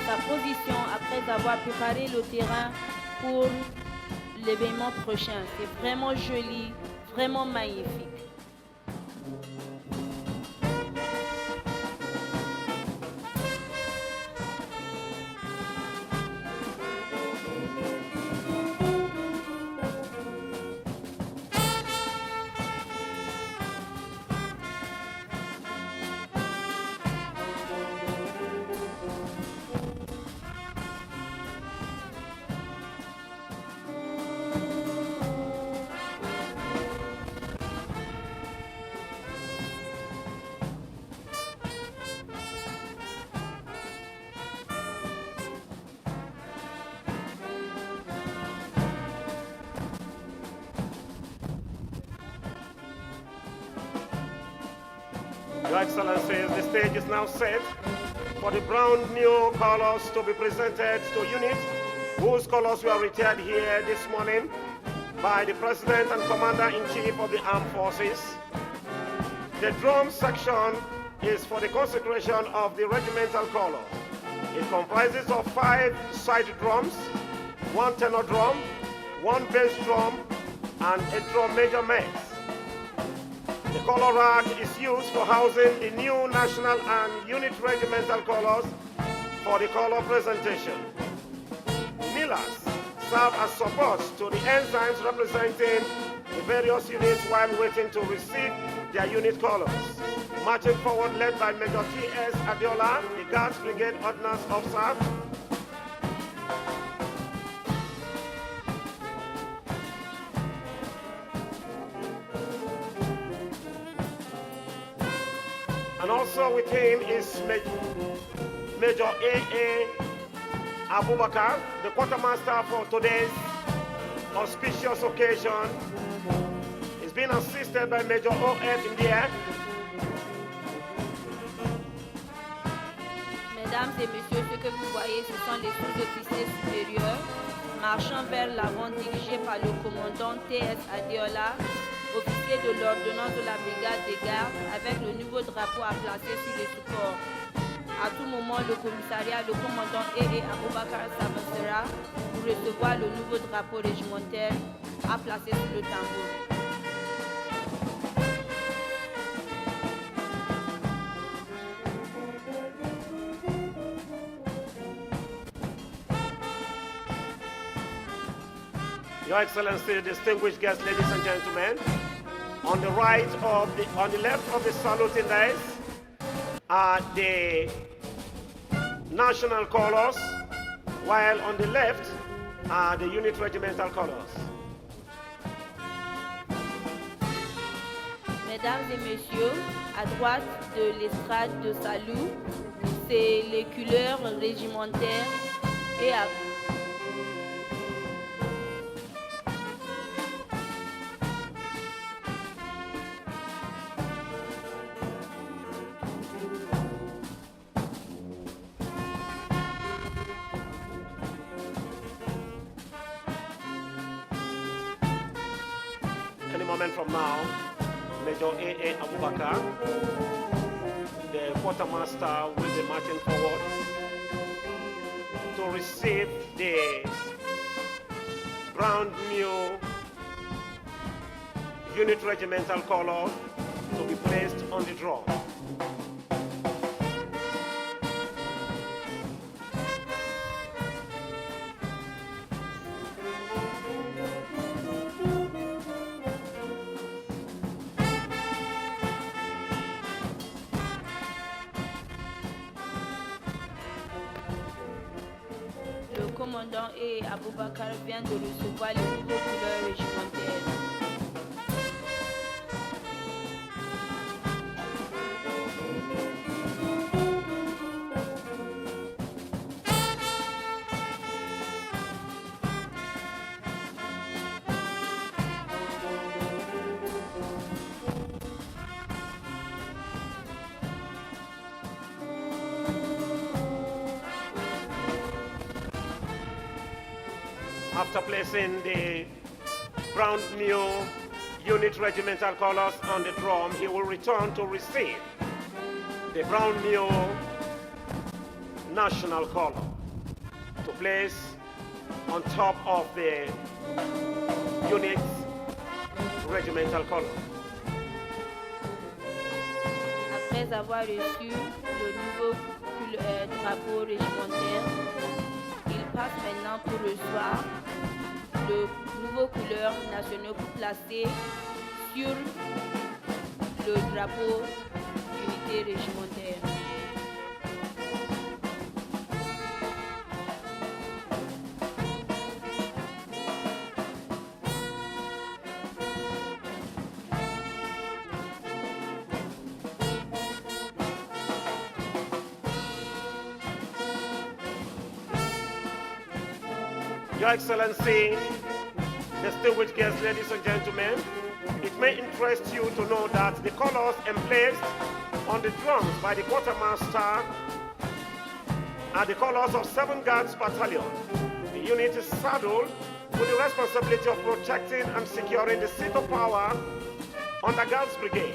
Speaker 4: sa position après avoir préparé le terrain pour l'événement prochain. C'est vraiment joli, vraiment magnifique.
Speaker 5: Your Excellencies, the stage is now set for the brown new colors to be presented to units whose colors were retired here this morning by the President and Commander-in-Chief of the Armed Forces. The drum section is for the consecration of the regimental colors. It comprises of 5 side drums, 1 tenor drum, 1 bass drum, and a drum major mix. The color rack is used for housing the new national and unit regimental colors for the color presentation. Millers serve as support to the ensigns representing the various units while waiting to receive their unit colors. Marching forward led by Major T.S. Adiola, the Guards Brigade Ordnance Officer. And also with him is Major A.A. Abubakar, the quartermaster for today's auspicious occasion. He's been assisted by Major O.F. in the air.
Speaker 4: Mesdames et messieurs, ce que vous voyez, ce sont les sous-officiers supérieurs marchant vers l'avant dirigés par le commandant T.S. Adiola, officier de l'ordonnance de la brigade des gardes, avec le nouveau drapeau à placer sur le support. À tout moment, le commissariat, le commandant A.A. Abubakar s'avancera pour recevoir le nouveau drapeau régimentaire à placer sur le tambour.
Speaker 5: Your Excellency, distinguished guests, ladies and gentlemen, on the left of the saluting dice are the national colors, while on the left are the unit regimental colors.
Speaker 4: Mesdames et messieurs, à droite de l'estrade de salut, c'est les couleurs régimentaires et à
Speaker 5: Any moment from now, Major A.A. Abubakar, the quartermaster, will be marching forward to receive the brand new unit regimental color to be placed on the drum.
Speaker 4: le commandant et Abubakar vient de recevoir les nouveaux couleurs régimentaires.
Speaker 5: After placing the brand new unit regimental colors on the drum, he will return to receive the brand new national color to place on top of the unit's regimental color.
Speaker 4: Après avoir reçu le nouveau drapeau régimentaire, il passe maintenant pour recevoir le nouveau couleur nationaux pour placer sur le drapeau d'unité régimentaire.
Speaker 5: Your Excellency, distinguished guests, ladies and gentlemen, it may interest you to know that the colors emblazoned on the drums by the quartermaster are the colors of 7 Guards Battalion. The unit is saddled with the responsibility of protecting and securing the seat of power on the Guards Brigade.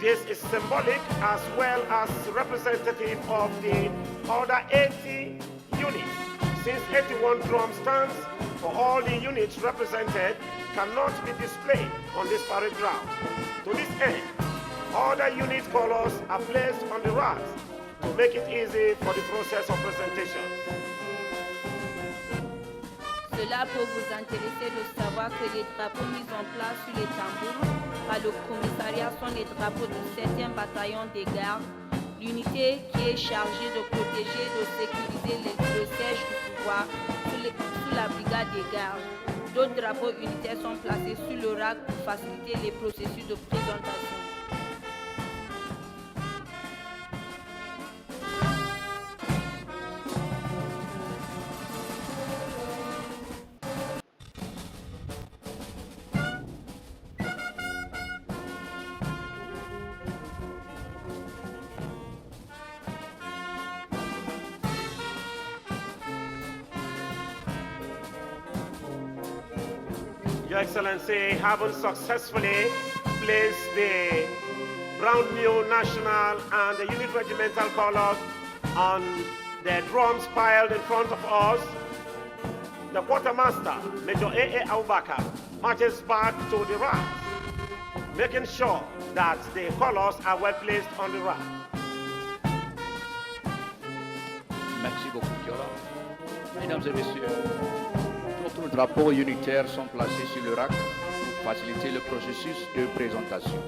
Speaker 5: This is symbolic as well as representative of the other 80 units, since 81 drum stands for all the units represented cannot be displayed on this parade ground. To this end, other unit colors are placed on the racks to make it easy for the process of presentation.
Speaker 4: Cela peut vous intéresser de savoir que les drapeaux mis en place sur les tambours par le commissariat sont les drapeaux du 7e bataillon des gardes, l'unité qui est chargée de protéger et de sécuriser le siège du pouvoir sous la brigade des gardes. D'autres drapeaux unitaires sont placés sur le rack pour faciliter les processus de présentation.
Speaker 5: Your Excellency, having successfully placed the brand new national and the unit regimental colors on the drums piled in front of us, the quartermaster, Major A.A. Abubakar, marches back to the ranks, making sure that the colors are well placed on the rack.
Speaker 2: Merci beaucoup, Kiola. Mesdames et messieurs, d'autres drapeaux unitaires sont placés sur le rack pour faciliter le processus de présentation.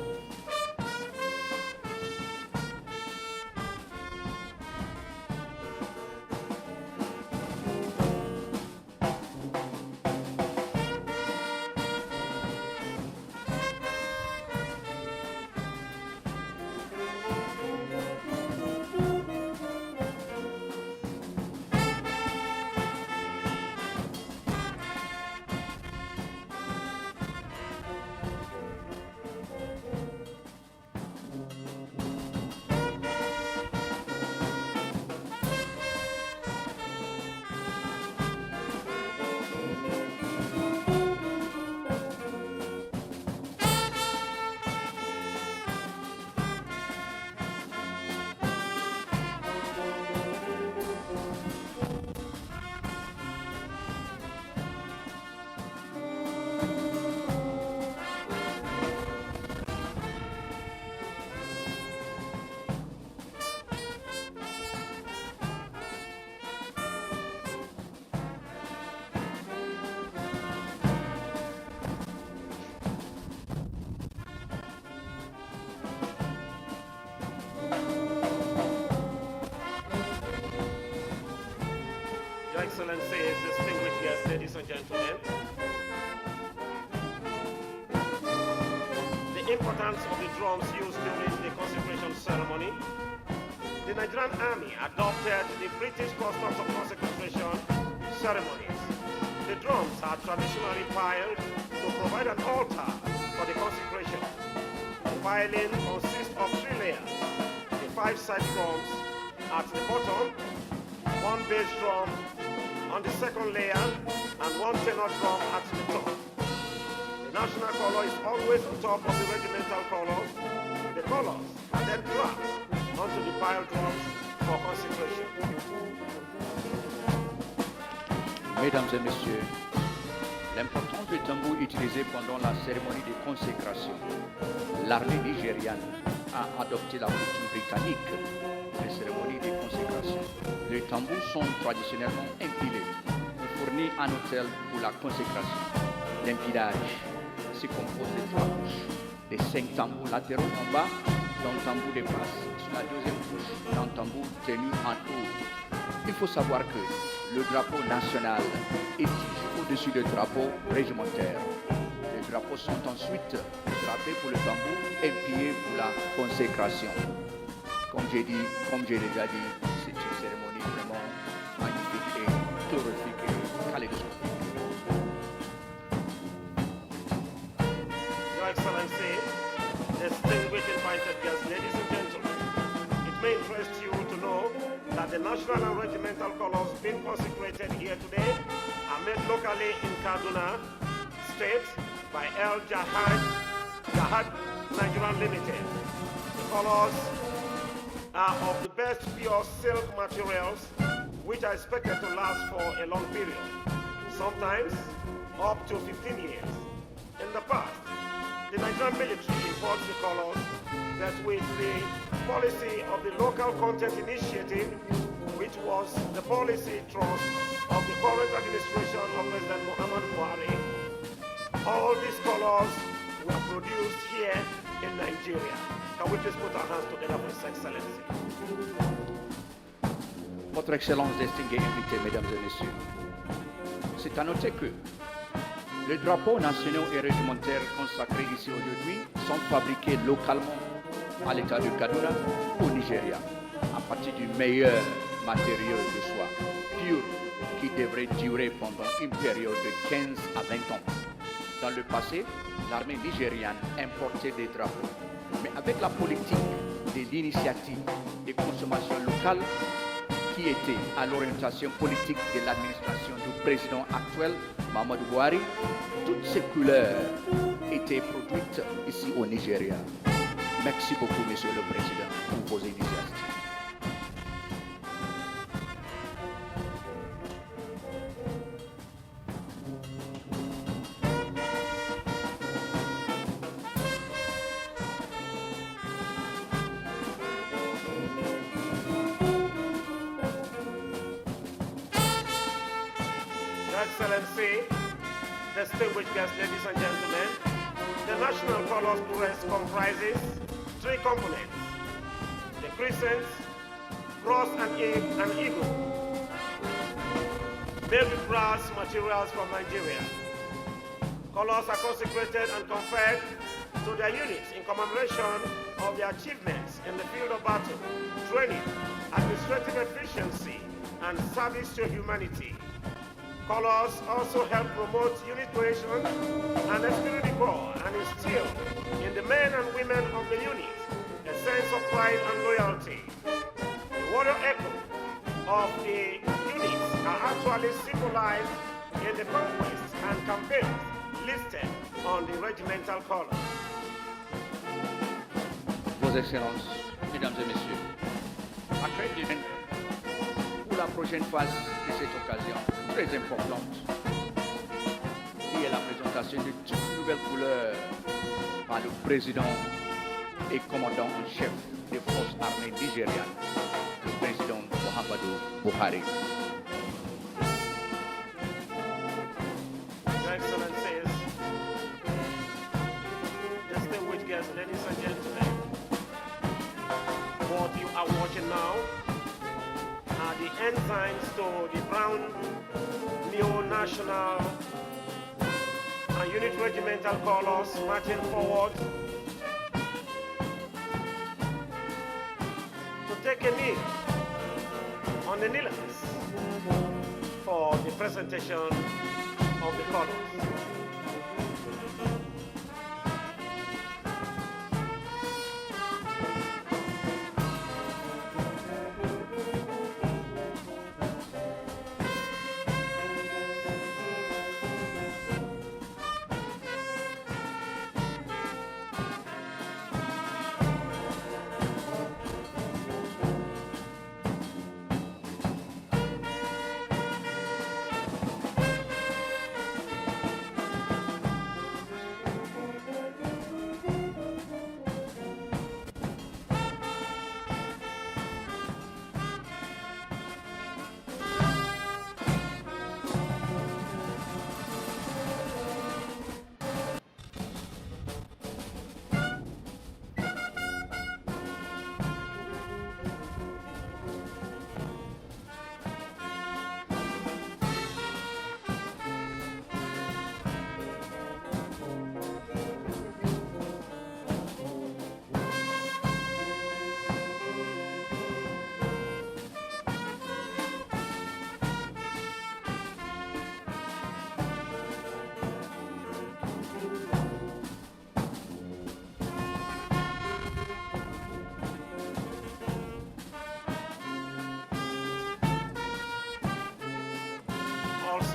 Speaker 5: Your Excellencies, distinguished guests, ladies and gentlemen, the importance of the drums used during the consecration ceremony. The Nigerian Army adopted the British customs of consecration ceremonies. The drums are traditionally piled to provide an altar for the consecration. The piling consists of 3 layers, the 5 side drums at the bottom, 1 bass drum, on the second layer and one tenor drum at the top. The national color is always on top of the regimental colors. The colors are then clapped onto the pile drums for consecration.
Speaker 2: Mesdames et messieurs, l'importance du tambour utilisé pendant la cérémonie de consécration. L'armée nigériane a adopté la coutume britannique des cérémonies de consécration. Les tambours sont traditionnellement empilés pour fournir un autel pour la consécration. L'empilage se compose de 3 couches, de 5 tambours latéraux en bas, d'un tambour de basse sur la deuxième couche, d'un tambour tenu en haut. Il faut savoir que le drapeau national est toujours au-dessus du drapeau régimentaire. Les drapeaux sont ensuite drapés pour le tambour et pillés pour la consécration. Comme j'ai déjà dit, c'est une cérémonie vraiment magnifique et glorifique et kaléidoscopique.
Speaker 5: Your Excellency, distinguished invited guests, ladies and gentlemen, it may interest you to know that the national and regimental colors being consecrated here today are made locally in Kaduna State by El Jahad Nigerian Limited. The colors are of the best pure silk materials which are expected to last for a long period, sometimes up to 15 years. In the past, the Nigerian military imports the colors, that with the policy of the local content initiative, which was the policy thrust of the current administration of President Buhari, all these colors were produced here in Nigeria. Can we please put our hands together for His Excellency?
Speaker 2: Votre Excellence, distinguée invitée, mesdames et messieurs, c'est à noter que les drapeaux nationaux et régimentaires consacrés ici aujourd'hui sont fabriqués localement à l'état de Kaduna, au Nigeria, à partir du meilleur matériau de soie pur qui devrait durer pendant une période de 15 à 20 ans. Dans le passé, l'armée nigériane importait des drapeaux, mais avec la politique de l'initiative de consommation locale qui était à l'orientation politique de l'administration du président actuel, Muhammadu Buhari, toutes ces couleurs étaient produites ici au Nigeria. Merci beaucoup, Monsieur le Président, pour vos initiatives.
Speaker 5: Your Excellency, distinguished guests, ladies and gentlemen, the national colors crest comprises 3 components: the crescent, cross and eagle, made with brass materials from Nigeria. Colors are consecrated and conferred to their units in commemoration of their achievements in the field of battle, training, administrative efficiency, and service to humanity. Colors also help promote unit cohesion and esprit de corps and instill in the men and women of the unit a sense of pride and loyalty. The warrior echo of the units are actually symbolized in the conquests and campaigns listed on the regimental colors.
Speaker 2: Vos Excellences, Mesdames et Messieurs, après pour la prochaine phase de cette occasion très importante, qui est la présentation de toutes nouvelles couleurs par le président et commandant en chef des forces armées nigérianes, le président Muhammadu Buhari.
Speaker 5: Your Excellencies, distinguished guests, ladies and gentlemen, what you are watching now are the ensigns to the brown neo-national and unit regimental colors marching forward to take a knee on the kneelers for the presentation of the colors.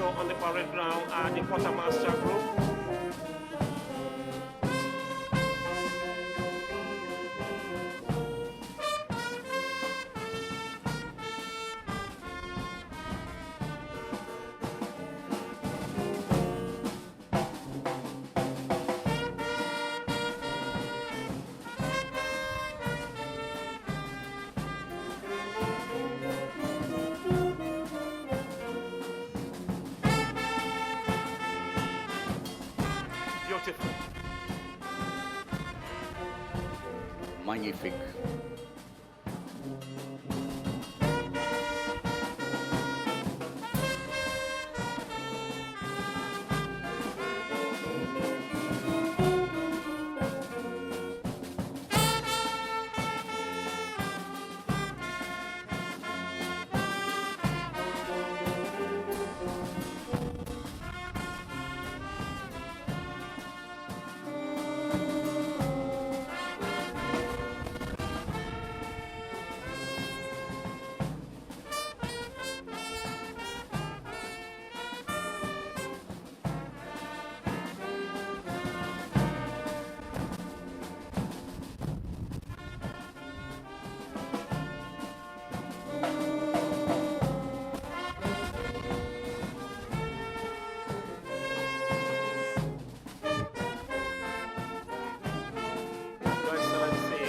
Speaker 5: Also on the parade ground are the quartermaster group. Beautiful.
Speaker 2: Magnifique.
Speaker 5: Your Excellency,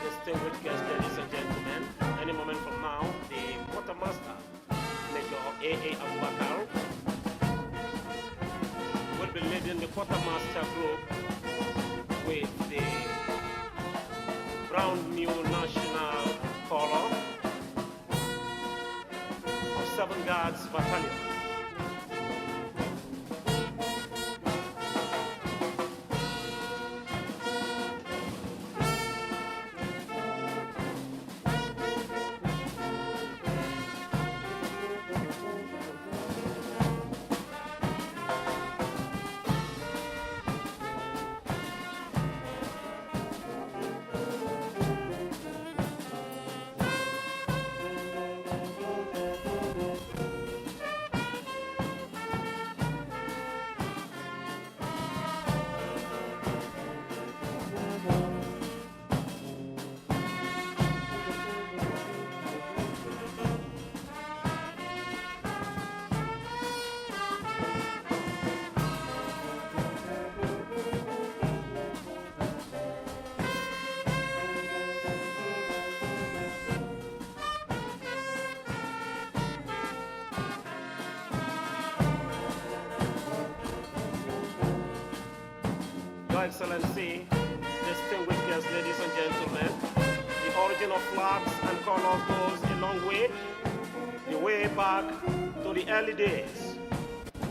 Speaker 5: distinguished guests, ladies and gentlemen, any moment from now, the quartermaster, Major A.A. Abubakar, will be leading the quartermaster group with the brown new national color of 7 Guards Battalion. Your Excellency, distinguished guests, ladies and gentlemen, the origin of flags and colors goes a long way, the way back to the early days,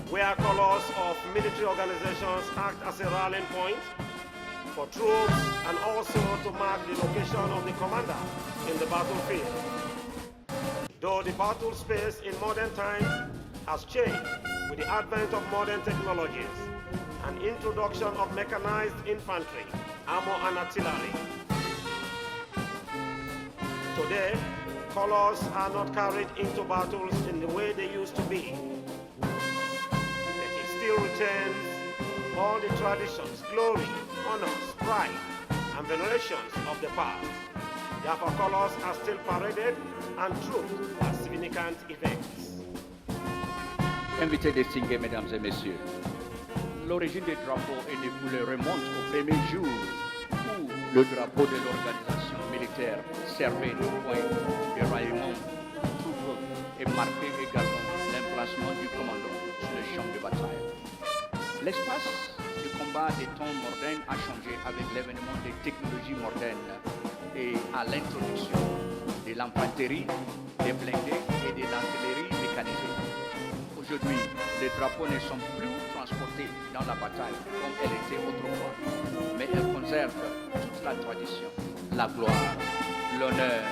Speaker 5: where colors of military organizations act as a rallying point for troops and also to mark the location of the commander in the battlefield. Though the battle space in modern times has changed with the advent of modern technologies and introduction of mechanized infantry, armor and artillery. Today, colors are not carried into battles in the way they used to be. It still retains all the traditions, glory, honors, pride, and venerations of the past. Therefore, colors are still paraded and troops are significant events.
Speaker 2: Invités distingués, mesdames et messieurs, l'origine des drapeaux et des couleurs remonte au premier jour où le drapeau de l'organisation militaire servait de point de ralliement troupe et marquait également l'emplacement du commandant sur le champ de bataille. L'espace du combat des temps modernes a changé avec l'avènement des technologies modernes et à l'introduction de l'infanterie, des blindés et de l'artillerie mécanisée. Aujourd'hui, les drapeaux ne sont plus transportés dans la bataille comme elle était autrefois, mais elles conservent toute la tradition, la gloire, l'honneur,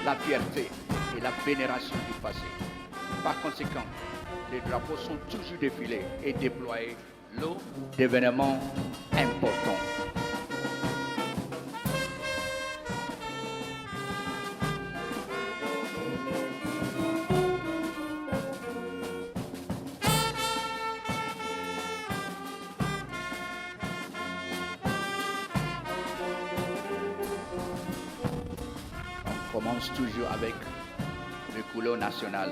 Speaker 2: la fierté et la vénération du passé. Par conséquent, les drapeaux sont toujours défilés et déployés lors d'événements importants. commence toujours avec le couleur national.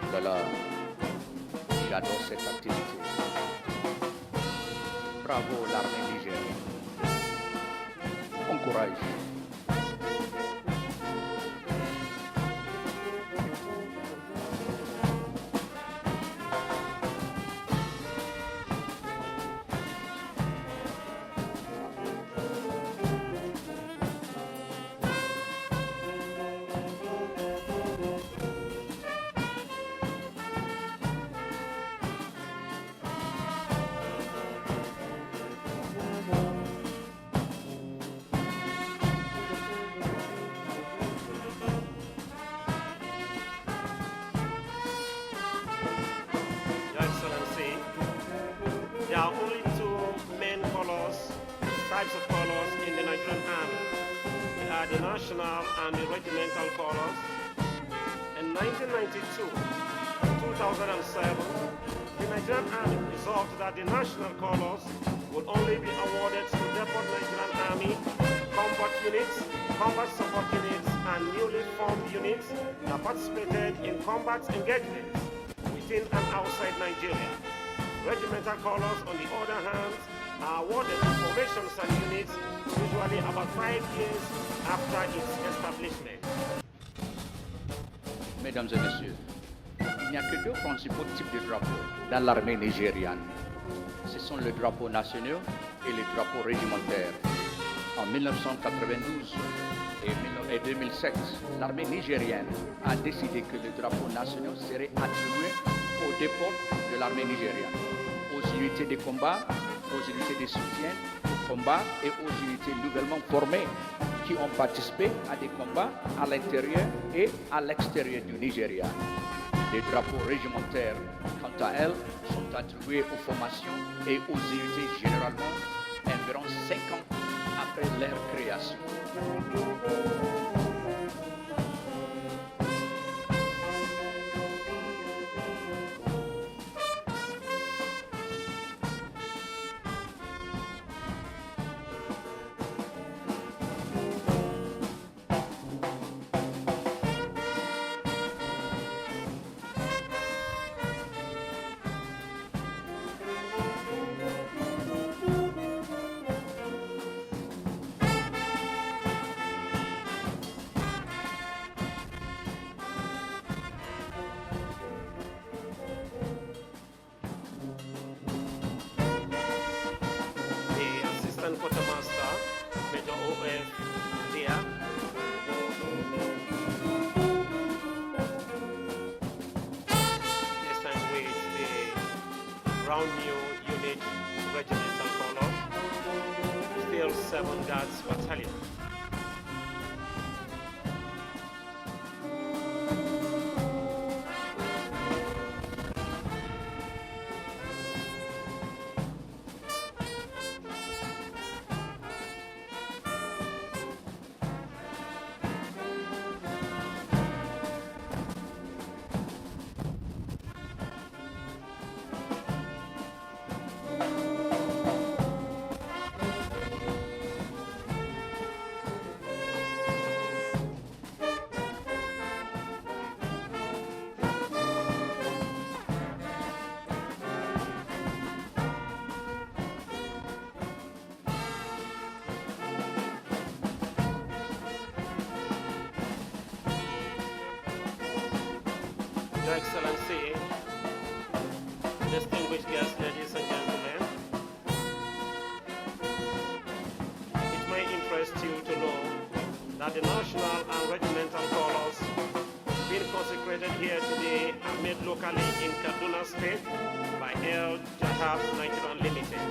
Speaker 2: Voilà, j'adore cette activité. Bravo l'armée nigérienne. Bon courage.
Speaker 5: Your Excellency, there are only two main colors, types of colors in the Nigerian Army. They are the national and the regimental colors. In 1992 and 2007, the Nigerian Army resolved that the national colors would only be awarded to Depot Nigerian Army combat units, combat support units, and newly formed units that participated in combat engagements within and outside Nigeria. Regimental colors, on the other hand, are awarded to formations and units usually about 5 years after its establishment.
Speaker 2: Mesdames et messieurs, il n'y a que deux principaux types de drapeaux dans l'armée nigériane. Ce sont le drapeau national et le drapeau régimentaire. En 1992 et 2007, l'armée nigérienne a décidé que le drapeau national serait attribué aux dépôts de l'armée nigérienne, aux unités de combat, aux unités de soutien au combat et aux unités nouvellement formées qui ont participé à des combats à l'intérieur et à l'extérieur du Nigeria. Les drapeaux régimentaires, quant à elles, sont attribués aux formations et aux unités généralement environ 5 ans après leur création.
Speaker 5: Quartermaster, Major O.F. Dia. This time with the brown new unit regimental color, still 7 Guards Battalion. Your Excellency, guests, ladies and gentlemen, it may interest you to know that the national and regimental colors being consecrated here today are made locally in Kaduna State by El Jahab Nigerian Limited.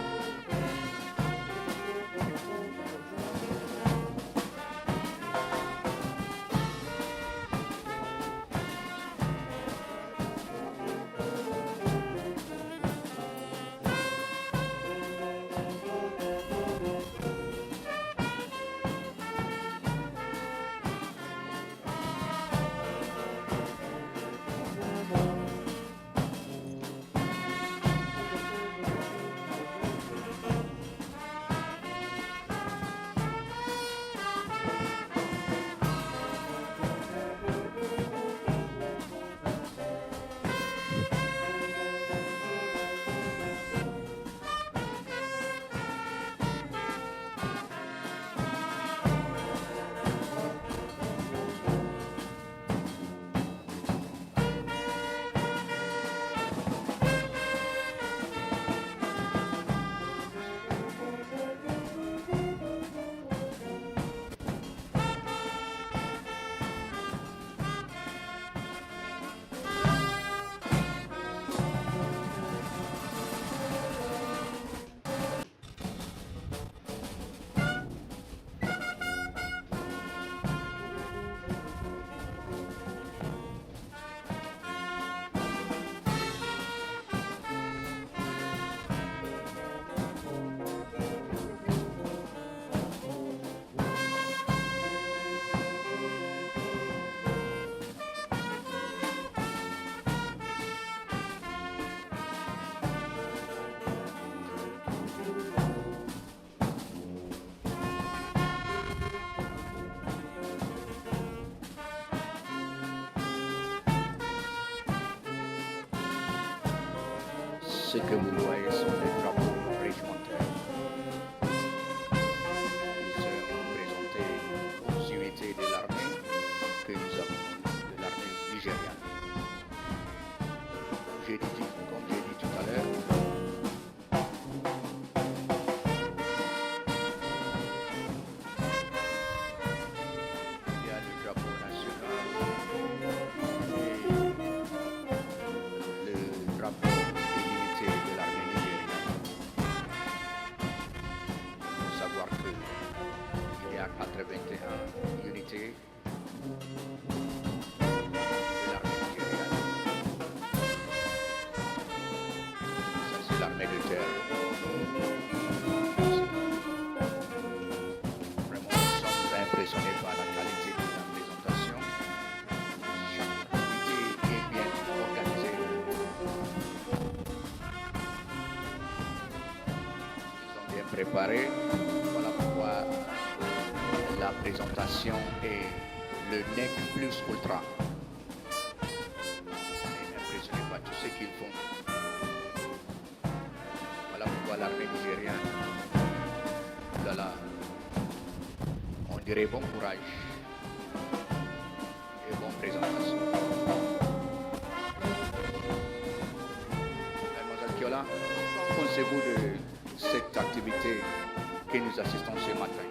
Speaker 2: Ce que vous voyez sont des drapeaux réglementaires. Ils seront présentés aux unités de l'armée que nous avons, de l'armée nigériane. Comme j'ai dit tout à l'heure, il y a le drapeau national et le drapeau de l'armée nigériane. Il faut savoir qu'il y a 81 unités de l'armée nigériane. Ça, c'est l'armée de terre. Vraiment, nous sommes très impressionnés par la qualité de la présentation. Chaque unité est bien organisée. Préparé. Voilà pourquoi la présentation est le nec plus ultra. N'impressionnez pas tout ce qu'ils font. Voilà pourquoi l'armée nigériane, voilà, on dirait bon courage et bonne présentation. Mademoiselle Kiola, qu'en pensez-vous de cette activité que nous assistons ce matin?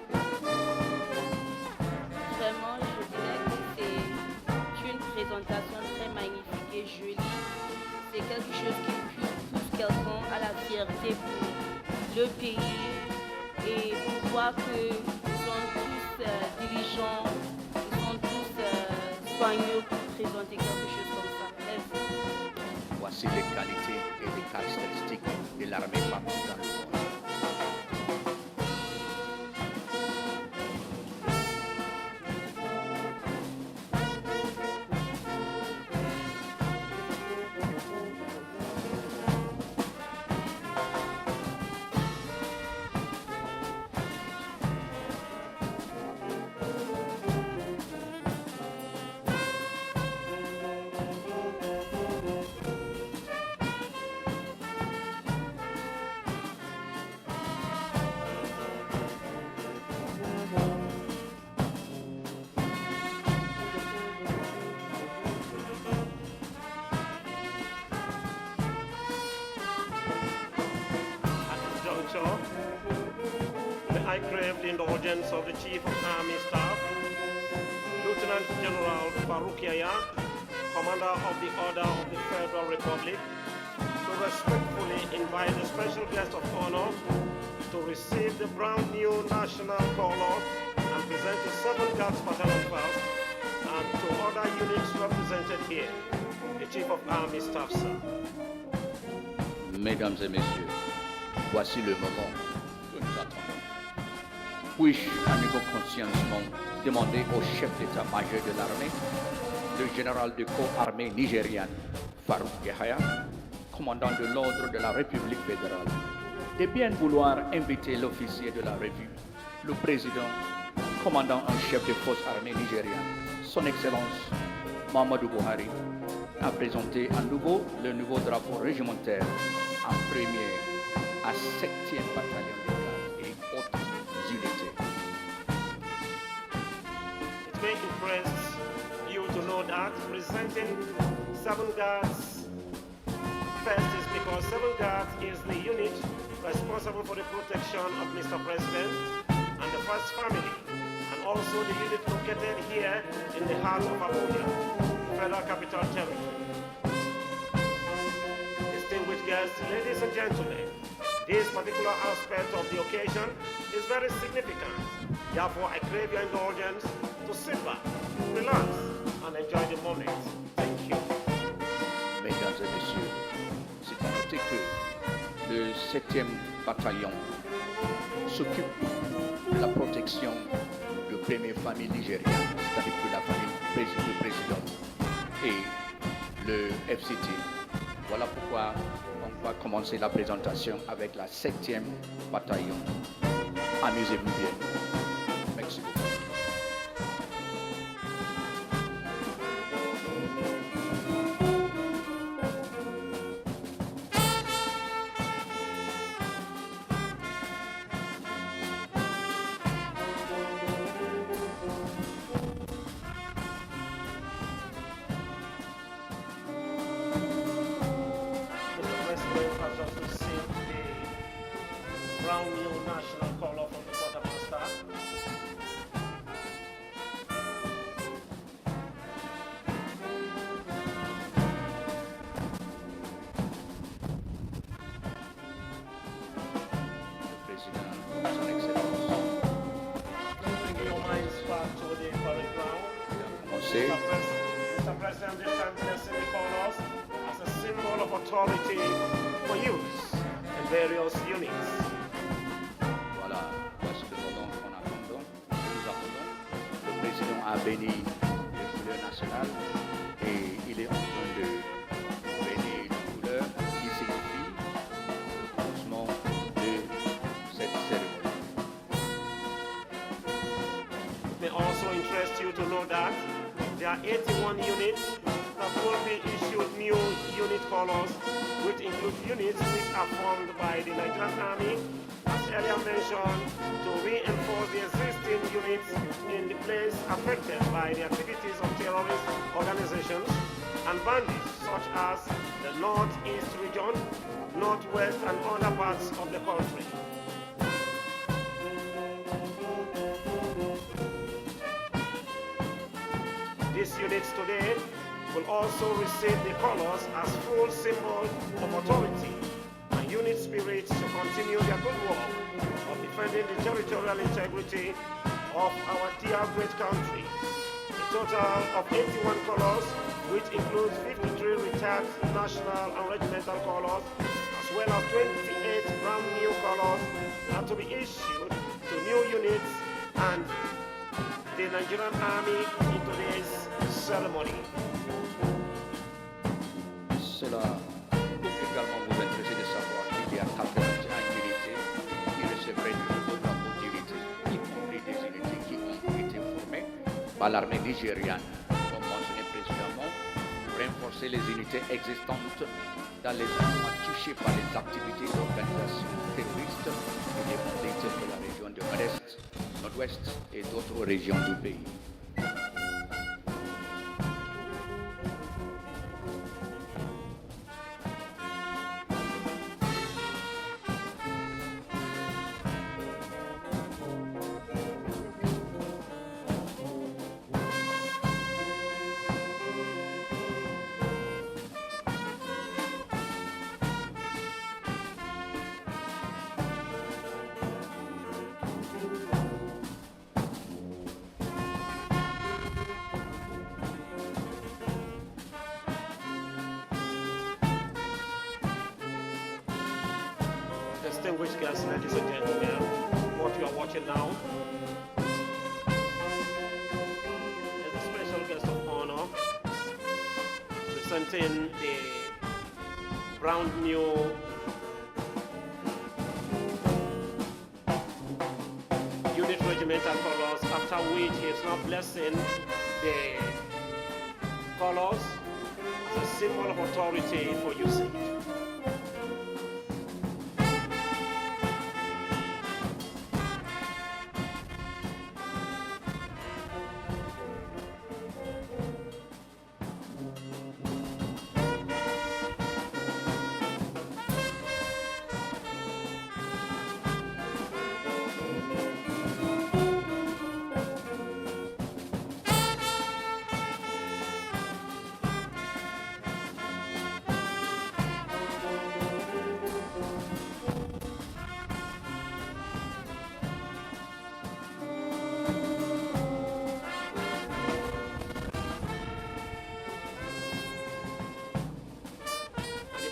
Speaker 4: Vraiment, je dirais que c'est une présentation très magnifique et jolie. C'est quelque chose qui pousse quelqu'un à la fierté pour le pays et pour voir que nous sommes tous diligents, nous sommes tous soigneux pour présenter quelque chose comme ça. Merci.
Speaker 2: Voici les qualités et les caractéristiques de l'armée partout dans le monde.
Speaker 5: hereby crave the indulgence of the Chief of Army Staff, Lieutenant General Farouk Yahya, Commander of the Order of the Federal Republic, to respectfully invite the special guest of honor to receive the brand new national color and present the 7th Guards Battalion first, and to other units represented here. The Chief of Army Staff, sir.
Speaker 2: Mesdames et messieurs, voici le moment que nous attendons. Puis-je, à niveau consciencement, demander au chef d'état-major de l'armée, le général de corps armée nigériane, Farouk Yahya, commandant de l'ordre de la République fédérale, de bien vouloir inviter l'officier de la revue, le président, commandant en chef des forces armées nigérianes, son Excellence Muhammadu Buhari, à présenter à nouveau le nouveau drapeau régimentaire en premier à 7e bataillon de garde et autres unités.
Speaker 5: It may impress you to know that presenting 7 Guards first is because 7 Guards is the unit responsible for the protection of Mr. President and the first family, and also the unit located here in the heart of Abuja, Federal Capital Territory. Distinguished guests, ladies and gentlemen, this particular aspect of the occasion is very significant. Therefore, I crave your indulgence to sit back, relax, and enjoy the moment. Thank you.
Speaker 2: Mesdames et messieurs, c'est à noter que le 7e bataillon s'occupe de la protection de première famille nigérienne, c'est-à-dire que la famille du président et le FCT. Voilà pourquoi on va commencer la présentation avec la 7e bataillon. Amusez-vous bien. Merci beaucoup.
Speaker 5: Brown new national color from the quartermaster.
Speaker 2: Président, son Excellence.
Speaker 5: Bring your minds back to the parade ground.
Speaker 2: Commencez.
Speaker 5: Mr. President, this time blessing the colors as a symbol of authority for use in various units.
Speaker 2: Voilà, voici le moment qu'on attendons. Nous attendons. Le président a béni les couleurs nationales et il est en train de bénir les couleurs qui signifient le commencement de cette cérémonie.
Speaker 5: It may also interest you to know that there are 81 units that will be issued new unit colors, which include units which are formed by the Nigerian Army, as earlier mentioned, to reinforce the existing units in the place affected by the activities of terrorist organizations and bandits such as the Northeast region, Northwest and other parts of the country. These units today will also receive the colors as full symbol of authority and unit spirits to continue their good work of defending the territorial integrity of our dear great country. A total of 81 colors, which includes 53 retired national and regimental colors, as well as 28 brand new colors, are to be issued to new units and the Nigerian Army in today's ceremony.
Speaker 2: Cela peut également vous intéresser de savoir qu'il y a 81 unités qui recevraient de nouveaux drapeaux d'unités, y compris des unités qui ont été formées par l'armée nigériane, comme mentionné précédemment, pour renforcer les unités existantes dans les endroits touchés par les activités d'organisation terroristes et des bandits de la région de l'Est, Nord-Ouest et d'autres régions du pays.
Speaker 5: guests, ladies and gentlemen, what you are watching now is a special guest of honor presenting the brand new unit regimental colors, after which he is now blessing the colors as a symbol of authority for usage.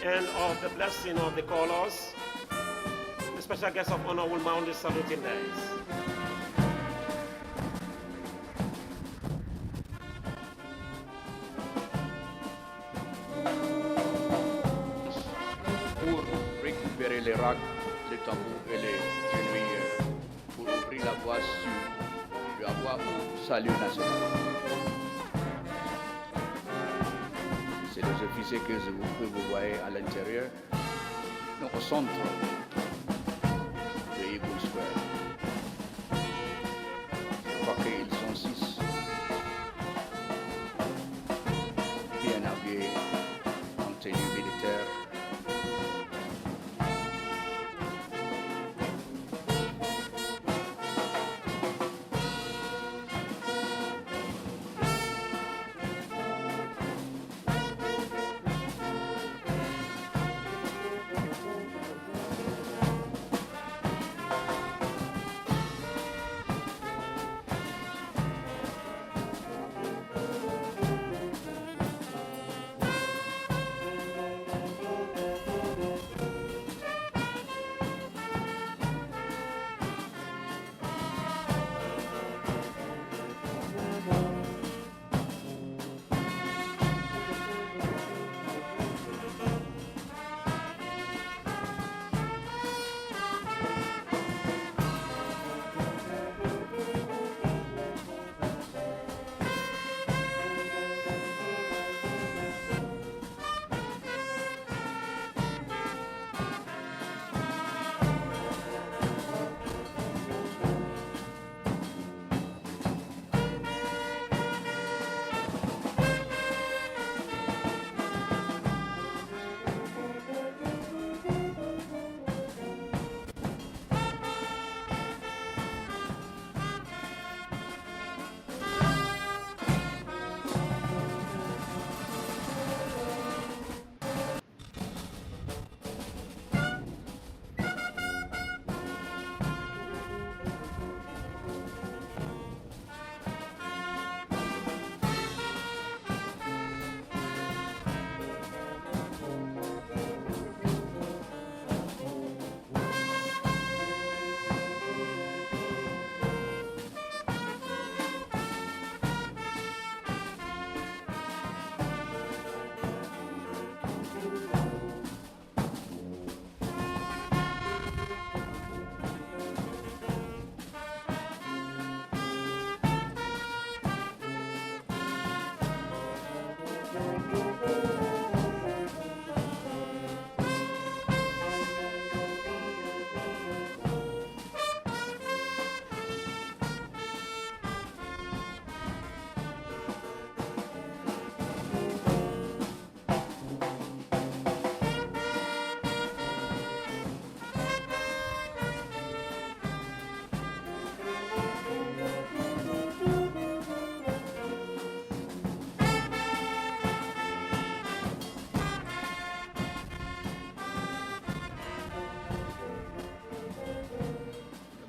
Speaker 5: End of the blessing of the colors, the special guest of honor will mount the saluting dice.
Speaker 2: Pour récupérer les racs, les tambours et les genouillères, pour ouvrir la voie sur la voie au salut national. C'est les officiers que vous voyez à l'intérieur, donc au centre de Eagle Square. Je crois qu'ils sont 6, bien habillés en tenue militaire.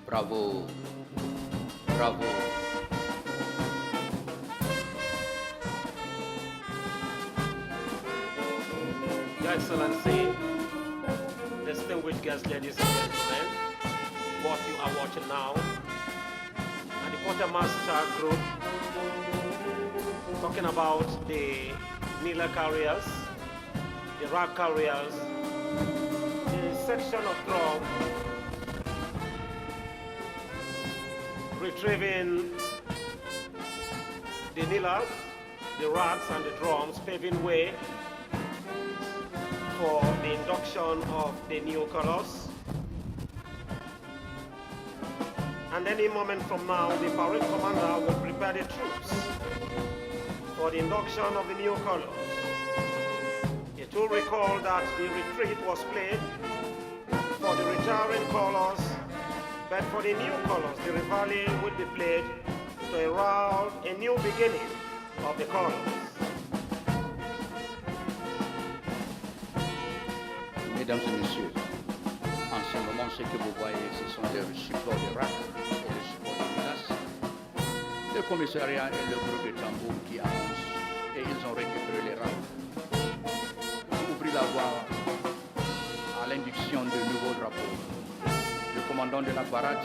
Speaker 2: Bravo, bravo.
Speaker 5: Your Excellency, distinguished distinguished guests, ladies and gentlemen, what you are watching now, and the quartermaster group talking about the kneeler carriers, the rag carriers, the section of drum, retrieving the kneelers, the rags and the drums, paving way for the induction of the new colors. And any moment from now, the parade commander will prepare the troops for the induction of the new colors. It will recall that the retreat was played for the retiring colors, but for the new colors, the reveille will be played to herald a new beginning of the colors.
Speaker 2: Mesdames et messieurs, en ce moment, ce que vous voyez, ce sont les supports de rap et les supports de menace. Le commissariat et le groupe de tambour qui avancent et ils ont récupéré les raps. Pour ouvrir la voie à l'induction de nouveaux drapeaux, le commandant de la parade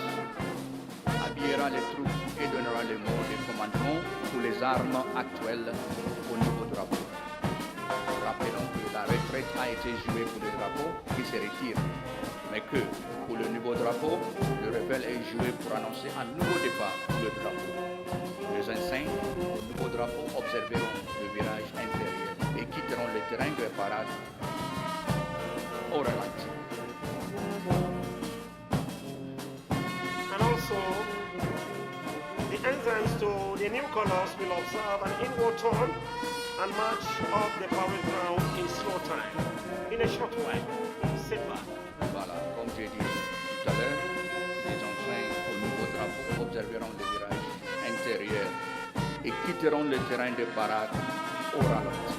Speaker 2: habillera les troupes et donnera les mots de commandement pour les armes actuelles au nouveau drapeau. Rappelons que la retraite a été jouée pour le drapeau qui se retire, mais que pour le nouveau drapeau, le rebelle est joué pour annoncer un nouveau départ pour le drapeau. Les enseignes au nouveau drapeau observeront le virage intérieur et quitteront le terrain de parade au ralenti.
Speaker 5: And also, the ensigns to the new colors will observe an inward turn and march up the parade ground in slow time. In a short while, sit back.
Speaker 2: Voilà, comme j'ai dit tout à l'heure, les enseignes au nouveau drapeau observeront le virage intérieur et quitteront le terrain de parade au ralenti.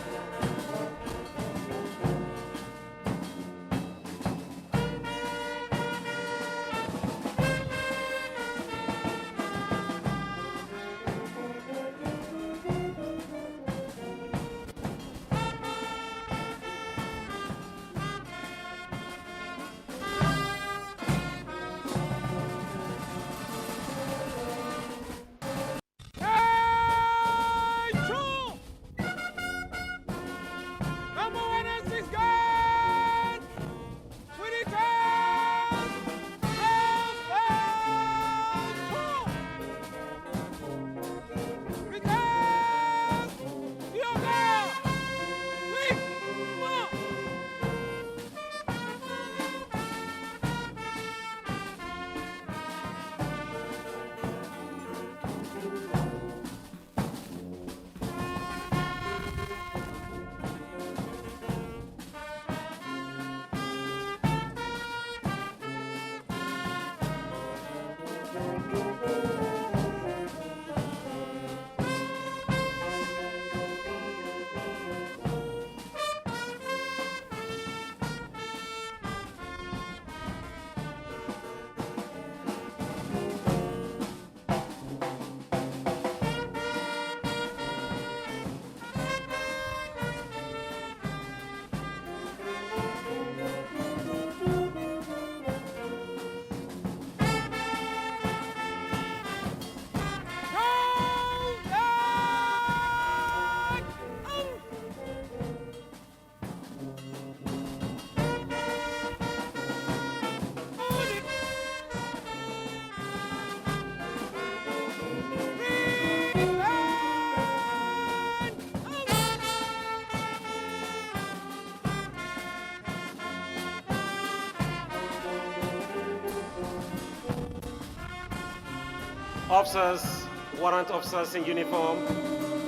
Speaker 5: Officers, warrant officers in uniform,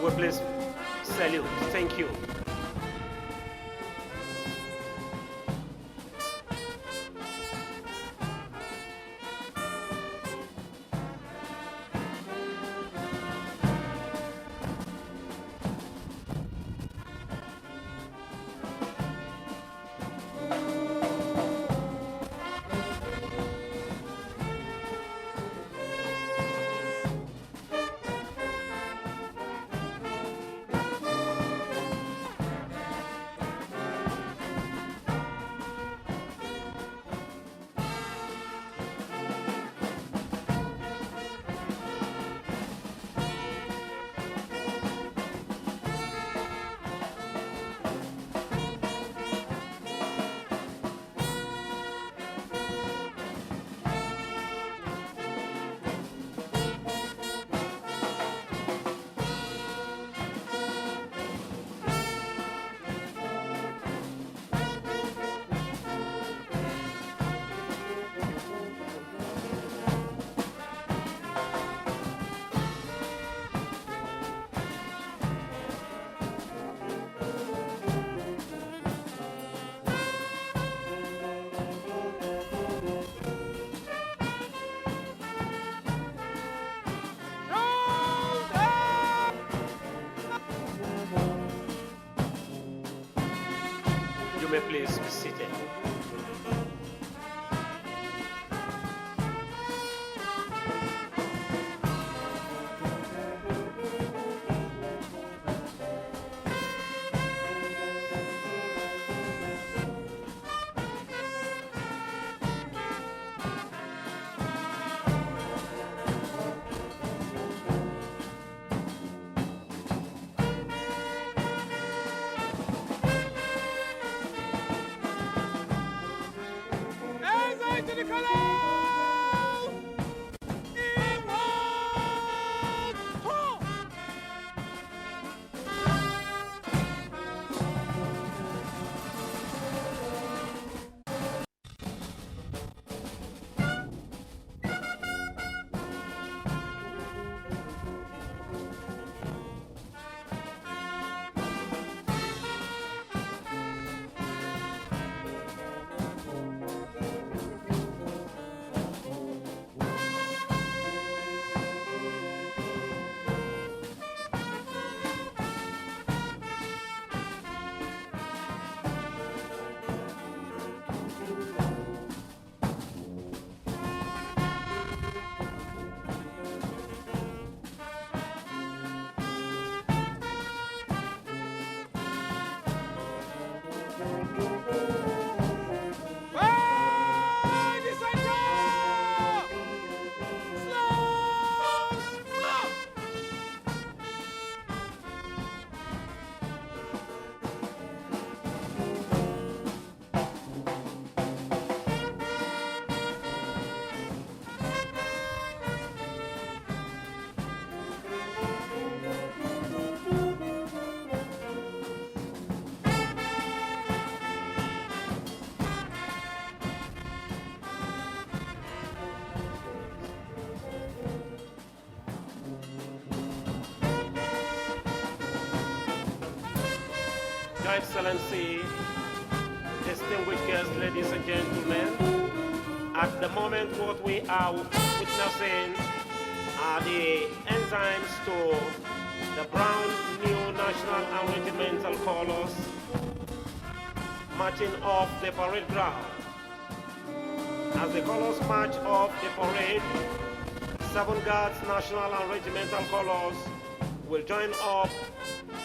Speaker 5: will please salute. Thank you. may please be seated.
Speaker 3: Hands high to the colors! In one, two! By the center! Slow! Up!
Speaker 5: Your Excellency, distinguished guests, ladies and gentlemen, at the moment what we are witnessing are the enzymes to the brown new national and regimental colors marching off the parade ground. As the colors march off the parade, 7 Guards national and regimental colors will join up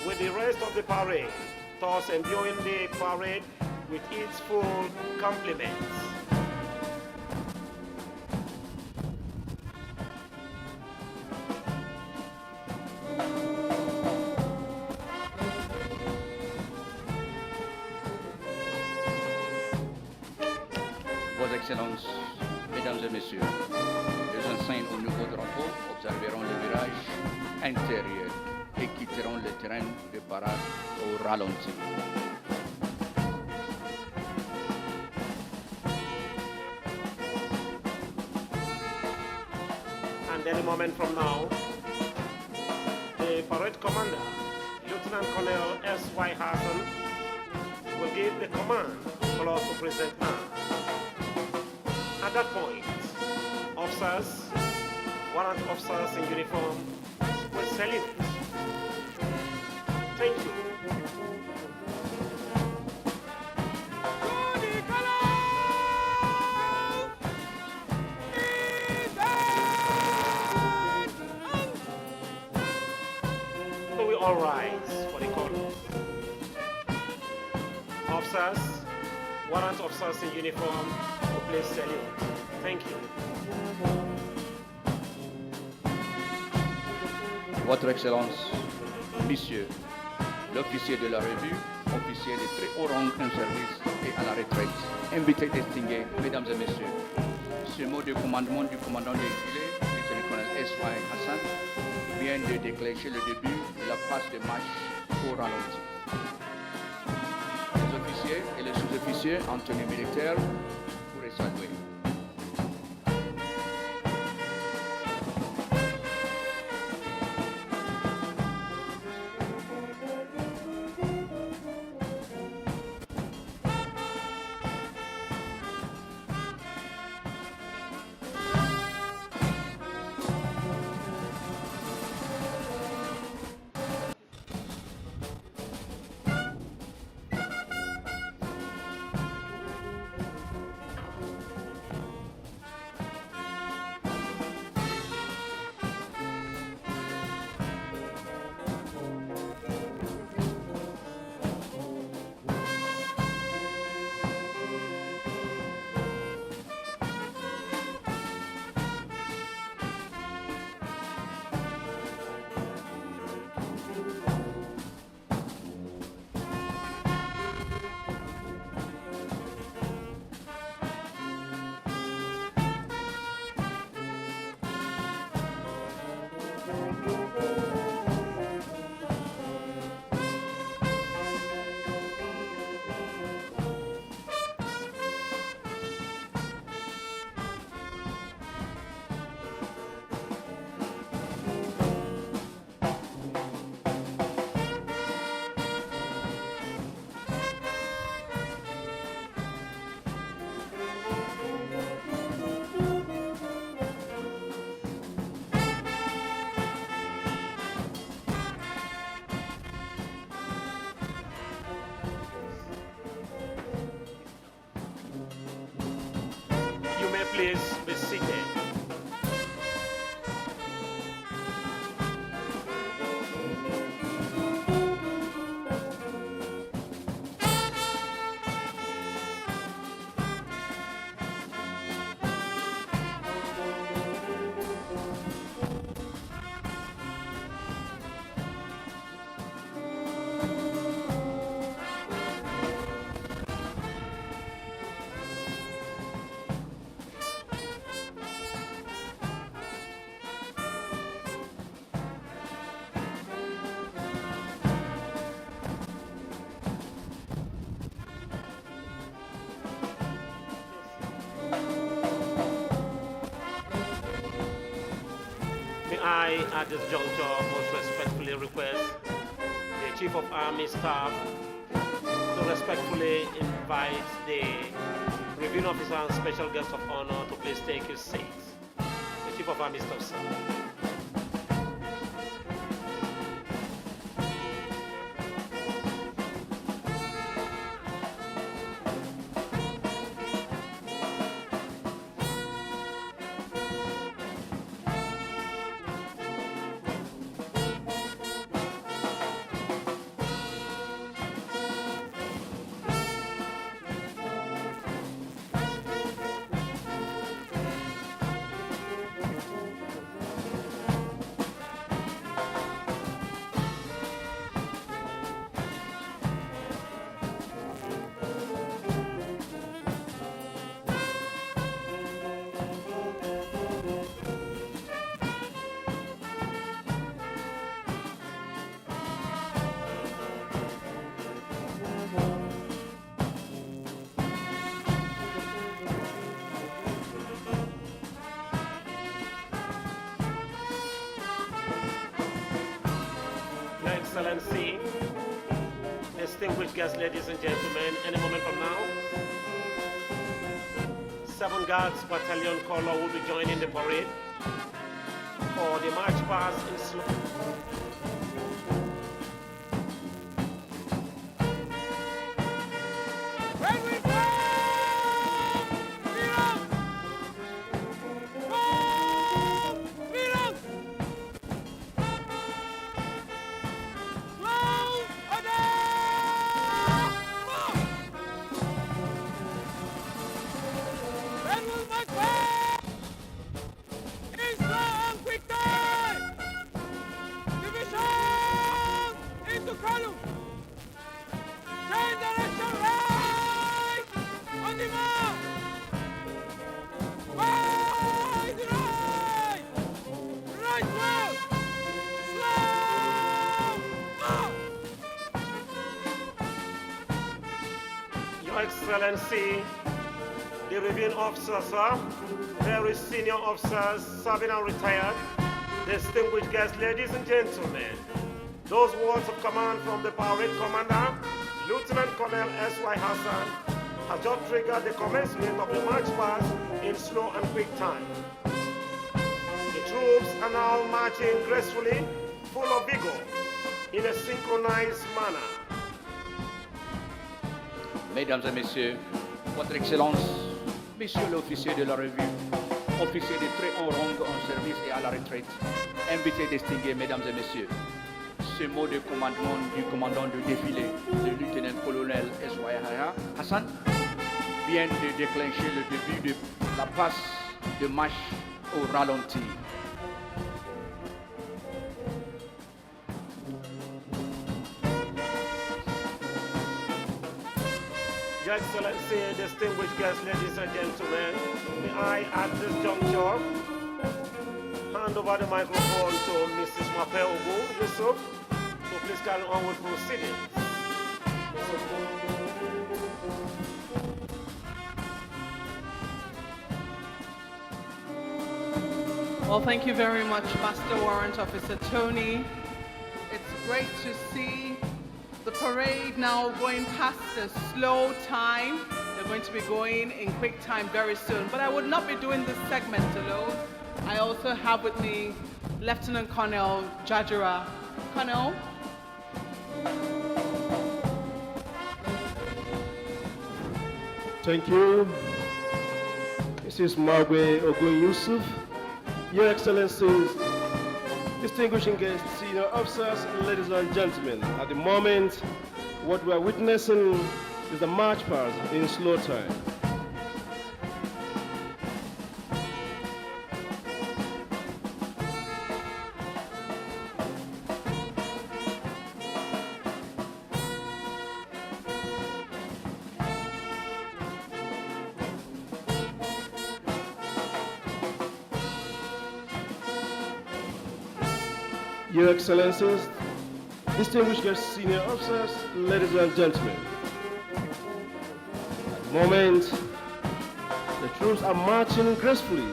Speaker 5: with the rest of the parade, thus imbuing the parade with its full complements.
Speaker 2: Vos Excellences, Mesdames et Messieurs, les enseignes au nouveau drapeau observeront le virage intérieur et quitteront le terrain de parade au ralenti.
Speaker 5: And any moment from now, the parade commander, Lieutenant Colonel S.Y. Hassan, will give the command for us to present arms. At that point, officers, warrant officers in uniform will salute. Thank you.
Speaker 3: To the colors! In and
Speaker 5: So we all rise for the call. Officers, warrant officers in uniform will please salute. Thank you.
Speaker 2: Votre Excellence, Messieurs, l'officier de la revue, officier de très haut rang en service et à la retraite, invités distingués, Mesdames et Messieurs, ce mot de commandement du commandant des filets, lieutenant-colonel S.Y. Hassan, vient de déclencher le début de la phase de marche au ralenti. Les officiers et les sous-officiers en tenue militaire pourraient saluer.
Speaker 5: please be seated. May I, at this juncture, most respectfully request the Chief of Army Staff to respectfully invite the Reviewing Officer and Special Guest of Honor to please take his seats. The Chief of Army Staff, sir. Excellency, distinguished guests, ladies and gentlemen, any moment from now, 7 Guards Battalion Color will be joining the parade for the march past in slow.
Speaker 3: When we go! Freedom! Go! Freedom!
Speaker 5: Your Excellency, the reviewing officers, sir, very senior officers, serving and retired, distinguished guests, ladies and gentlemen, those words of command from the parade commander, Lieutenant Colonel S.Y. Hassan, has just triggered the commencement of the march past in slow and quick time. The troops are now marching gracefully, full of vigor, in a synchronized manner.
Speaker 2: Mesdames et messieurs, Votre Excellence, Messieurs l'officier de la revue, officiers de très haut rang en service et à la retraite, invités distingués, Mesdames et Messieurs, ce mot de commandement du commandant de défilé, le lieutenant-colonel S.Y. Hassan, vient de déclencher le début de la passe de marche au ralenti.
Speaker 5: Your Excellency, distinguished guests, ladies and gentlemen, may I, at this juncture, hand over the microphone to Mrs. Mape Ogu Yusuf, so please carry on with proceedings.
Speaker 6: Well, thank you very much, Master Warrant Officer Tony. It's great to see the parade now going past the slow time. They're going to be going in quick time very soon. But I would not be doing this segment alone. I also have with me Lieutenant Colonel Jajara. Colonel?
Speaker 1: Thank you. His
Speaker 7: Mrs. Magwe Ogun Yusuf, Your Excellencies, distinguished guests, senior officers, ladies and gentlemen, at the moment, what we are witnessing is the march past in slow time. Your Excellencies, distinguished guests, senior officers, ladies and gentlemen. At the moment, the troops are marching gracefully,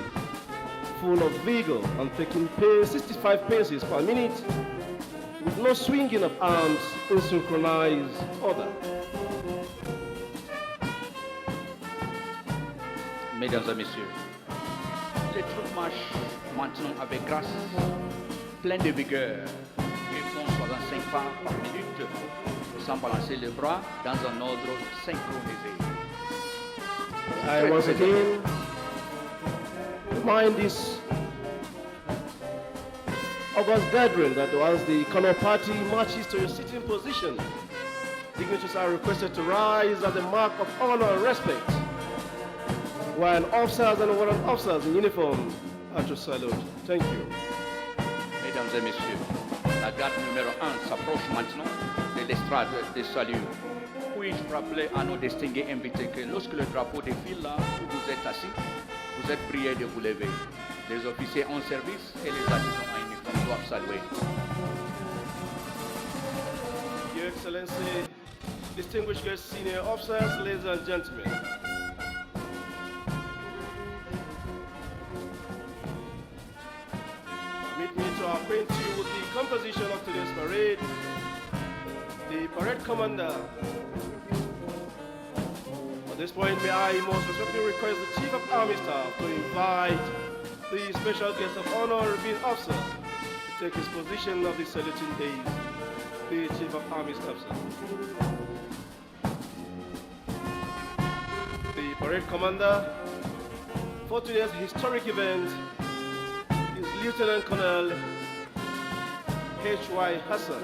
Speaker 7: full of vigor and taking pace 65 paces per minute, with no swinging of arms in synchronized order.
Speaker 2: Mesdames et messieurs, les troupes marchent maintenant avec grâce, plein de vigueur, et font 65 pas par minute, sans balancer les bras dans un ordre synchronisé.
Speaker 7: I once again remind this august gathering that as the Color Party marches to your sitting position, dignitaries are requested to rise as a mark of honor and respect, while officers and warrant officers in uniform are to salute. Thank you.
Speaker 2: Mesdames et messieurs, la garde numéro 1 s'approche maintenant de l'estrade de salut. Puis-je rappeler à nos distingués invités que lorsque le drapeau défile là où vous êtes assis, vous êtes priés de vous lever. Les officiers en service et les adjudants en uniforme doivent saluer.
Speaker 7: Your Excellency, distinguished guests, senior officers, ladies and gentlemen. Permit me to acquaint you with the composition of today's parade. The parade commander. At this point, may I most respectfully request the Chief of Army Staff to invite the special guest of honor, being officer, to take his position of the saluting days. The Chief of Army Staff, sir. The parade commander for today's historic event is Lieutenant Colonel H.Y. Hassan.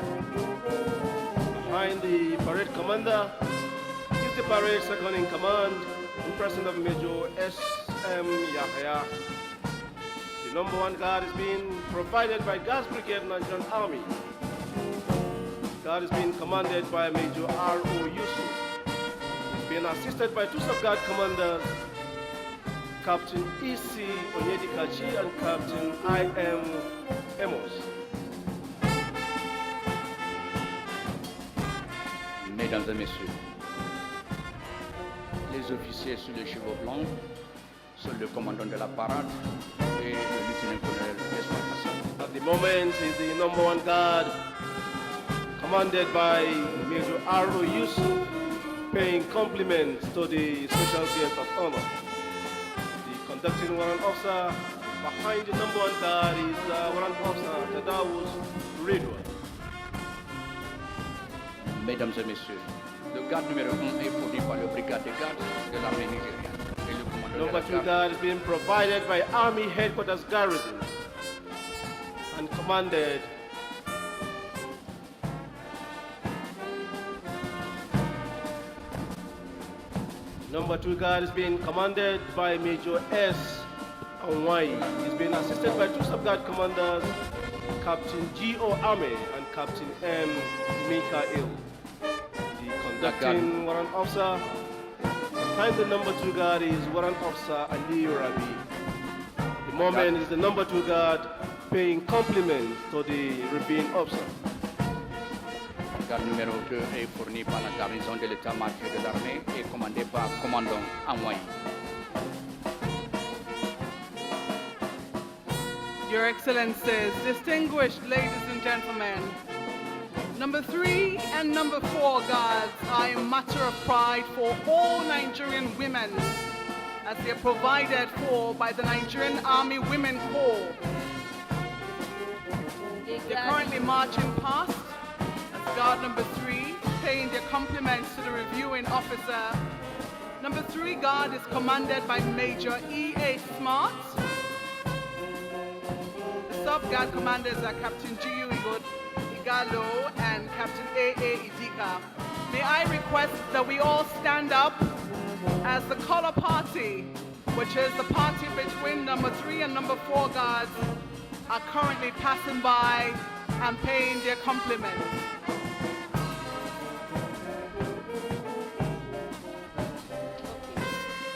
Speaker 7: Behind the parade commander is the parade second in command, in person of Major S.M. Yahya. The number 1 guard is being provided by Gas Brigade Nigerian Army. Guard is being commanded by Major R.O. Yusuf. He's being assisted by 2 sub-guard commanders, Captain E.C. Onyedikachi and Captain I.M. Amos.
Speaker 2: Mesdames et messieurs, les officiers sur les chevaux blancs sont le commandant de la parade et le lieutenant-colonel Esmail Hassan.
Speaker 7: At the moment is the number 1 guard, commanded by Major R.O. Yusuf, paying compliments to the special guest of honor. The conducting warrant officer behind the number 1 guard is warrant officer Tadawus Redwood.
Speaker 2: Mesdames et messieurs, le garde numéro 1 est fourni par le brigade de garde de l'armée nigériane. Et le commandant de
Speaker 7: Number
Speaker 2: la
Speaker 7: 2
Speaker 2: garde
Speaker 7: guard is being provided by Army Headquarters Garrison and commanded Number 2 guard is being commanded by Major S. Anwai. He's being assisted by 2 sub-guard commanders, Captain G.O. Ame and Captain M. Mikael. The conducting warrant officer behind the number 2 guard is warrant officer Ali Rabi. At the moment is the number 2 guard paying compliments to the Rabin officer.
Speaker 2: Le garde numéro 2 est fourni par la garnison de l'état-major de l'armée et commandé par le commandant Anwai.
Speaker 6: Your Excellencies, distinguished ladies and gentlemen, number 3 and number 4 guards are a matter of pride for all Nigerian women, as they are provided for by the Nigerian Army Women Corps. They're currently marching past. That's guard number 3, paying their compliments to the reviewing officer, Number 3 Guard is commanded by Major E.A. Smart. The sub-guard commanders are Captain G.U. Igalo and Captain A.A. Idika. May I request that we all stand up as the color party, which is the party between number 3 and number 4 guards, are currently passing by and paying their compliments.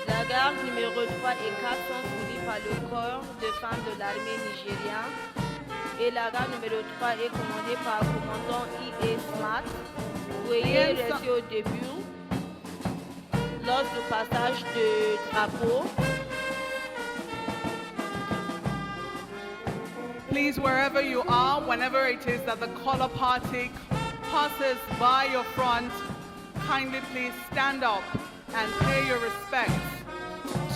Speaker 4: La garde numéro 3 et 4 sont suivis par le corps de femmes de l'armée nigériane et la garde numéro 3 est commandée par le commandant I.A. Smart. Veuillez rester au début lors du passage de drapeau.
Speaker 6: Please, wherever you are, whenever it is that the color party passes by your front, kindly please stand up and pay your respects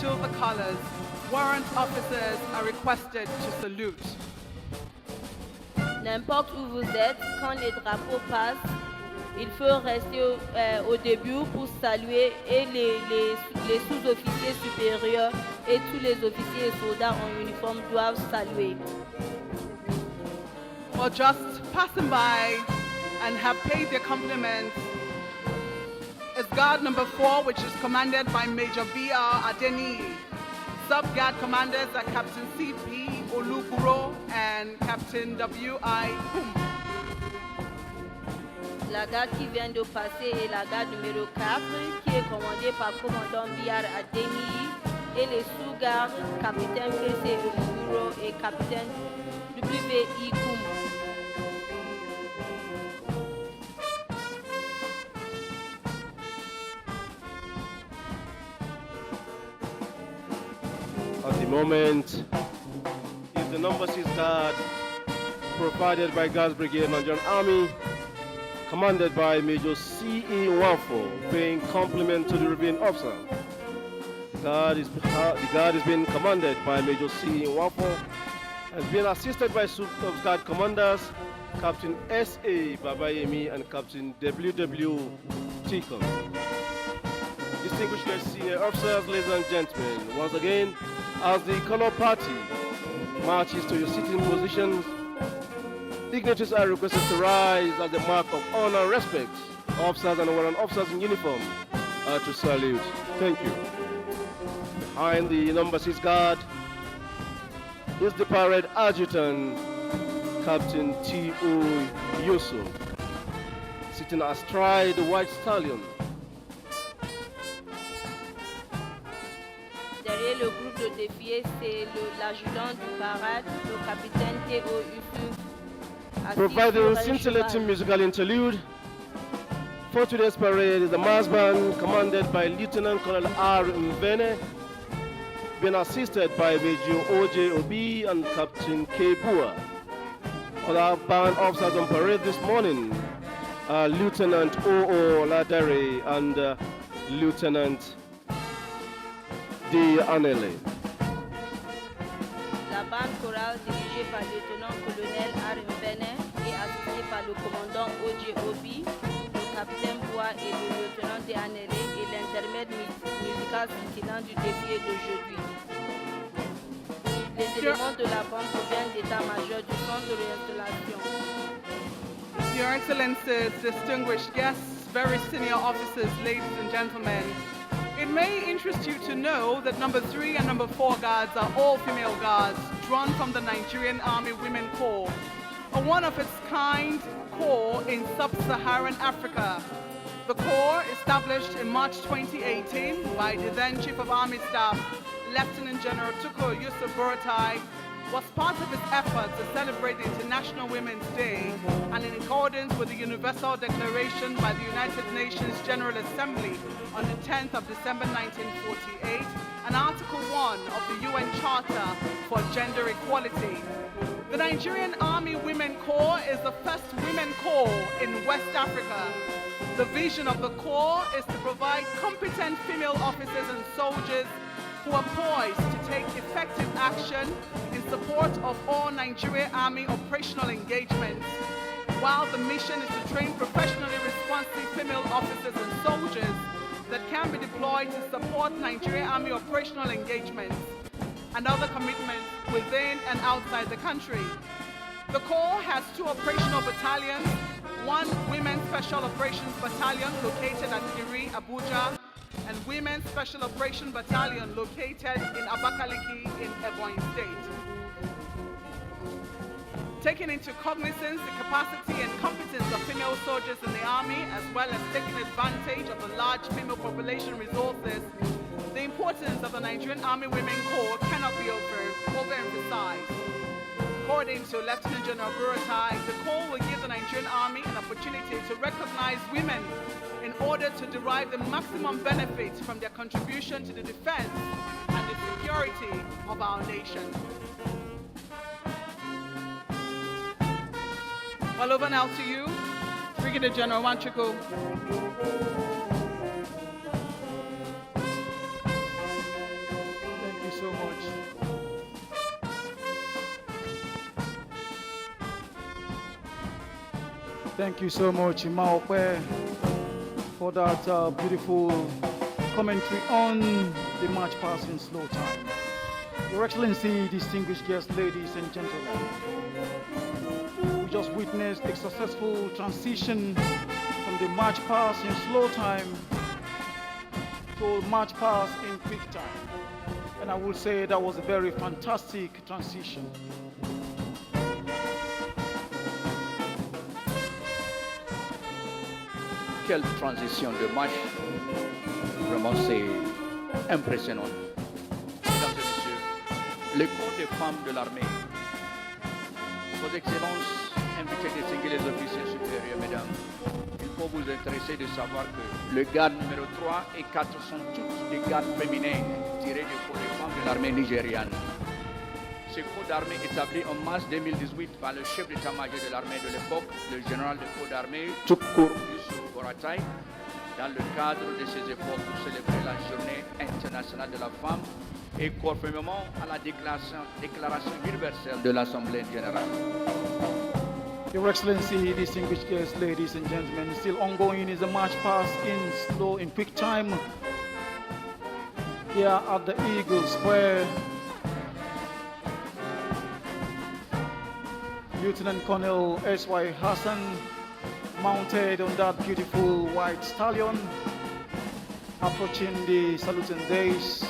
Speaker 6: to the colors. Warrant officers are requested to salute.
Speaker 4: N'importe où vous êtes, quand les drapeaux passent, il faut rester au début pour saluer et les sous-officiers supérieurs et tous les officiers et soldats en uniforme doivent saluer.
Speaker 6: Or just passing by and have paid their compliments is guard number 4, which is commanded by Major B.R. Adeni. Sub-guard commanders are Captain C.P. Oluguro and Captain W.I. Hum.
Speaker 4: La garde qui vient de passer est la garde numéro 4, qui est commandée par le commandant B.R. Adeni et les sous-gardes, capitaine P.C. Oluguro et capitaine W.I. Hum.
Speaker 7: At the moment, is the number 6 guard provided by Guards Brigade Nigerian Army, commanded by Major C.E. Wafo, paying compliment to the European officer. The guard is being commanded by Major C.E. Wafo, has been assisted by sub-guard commanders Captain S.A. Babayemi and Captain W.W. Tikon. Distinguished guests, senior officers, ladies and gentlemen, once again, as the color party marches to your sitting positions, dignitaries are requested to rise as a mark of honor and respect. Officers and warrant officers in uniform are to salute. Thank you. Behind the number 6 guard is the parade adjutant, Captain T.O. Yusuf, sitting astride the white stallion.
Speaker 4: Derrière le groupe de défiés, c'est l'adjudant du parade, le capitaine T.O. Yusuf.
Speaker 7: Providing scintillating musical interlude for today's parade is the mass band commanded by Lieutenant Colonel R. Mvene, being assisted by Major O.J. Obi and Captain K. Bua. Other band officers on parade this morning are Lieutenant O.O. Ladare and Lieutenant D. Anele.
Speaker 4: La bande chorale dirigée par le lieutenant-colonel Arim Benin et assistée par le commandant O.J. Obi, le capitaine Bois et le lieutenant Deanele et l'intermède musical scintillant du défilé d'aujourd'hui. Les éléments de la bande proviennent d'état-major du centre de réinstallation.
Speaker 6: Your Excellencies, distinguished guests, very senior officers, ladies and gentlemen, it may interest you to know that number 3 and number 4 guards are all female guards drawn from the Nigerian Army Women Corps, a one-of-its-kind corps in sub-Saharan Africa. The Corps, established in March 2018 by the then Chief of Army Staff, Lieutenant General Tukur Yusuf Buratai, was part of its effort to celebrate the International Women's Day and in accordance with the Universal Declaration by the United Nations General Assembly on the 10th of December 1948 and Article 1 of the UN Charter for Gender Equality. The Nigerian Army Women Corps is the first women corps in West Africa. The vision of the Corps is to provide competent female officers and soldiers who are poised to take effective action in support of all Nigerian Army operational engagements, while the mission is to train professionally responsive female officers and soldiers that can be deployed to support Nigerian Army operational engagements and other commitments within and outside the country. The Corps has 2 operational battalions, 1 Women's Special Operations Battalion located at Iri, Abuja, and Women's Special Operation Battalion located in Abakaliki in Ebonyi State. Taking into cognizance the capacity and competence of female soldiers in the Army, as well as taking advantage of the large female population resources, the importance of the Nigerian Army Women Corps cannot be overemphasized. According to Lieutenant General Buratai, the Corps will give the Nigerian Army an opportunity to recognize women in order to derive the maximum benefits from their contribution to the defense and the security of our nation. Well, over now to you, Brigadier General Wanchiko.
Speaker 1: Thank you so much. Thank you so much, Maokwe, for that beautiful commentary on the march past in slow time. Your Excellency, distinguished guests, ladies and gentlemen, we just witnessed a successful transition from the march past in slow time to march past in quick time. And I would say that was a very fantastic transition.
Speaker 2: Quelle transition de marche. Vraiment, c'est impressionnant. Mesdames et messieurs, le corps des femmes de l'armée. Vos Excellences, invités distingués les officiers supérieurs, mesdames, il faut vous intéresser de savoir que le garde numéro 3 et 4 sont tous des gardes féminins tirés du corps des femmes de l'armée nigériane. Ce corps d'armée établi en mars 2018 par le chef d'état-major de l'armée de l'époque, le général de corps d'armée, Tukur Buhari, dans le cadre de ses efforts pour célébrer la journée internationale de la femme et conformément à la déclaration universelle de l'Assemblée générale.
Speaker 1: Your Excellency, distinguished guests, ladies and gentlemen, still ongoing is the march past in quick time here at the Eagle Square. Lieutenant Colonel S.Y. Hassan, mounted on that beautiful white stallion, approaching the saluting days,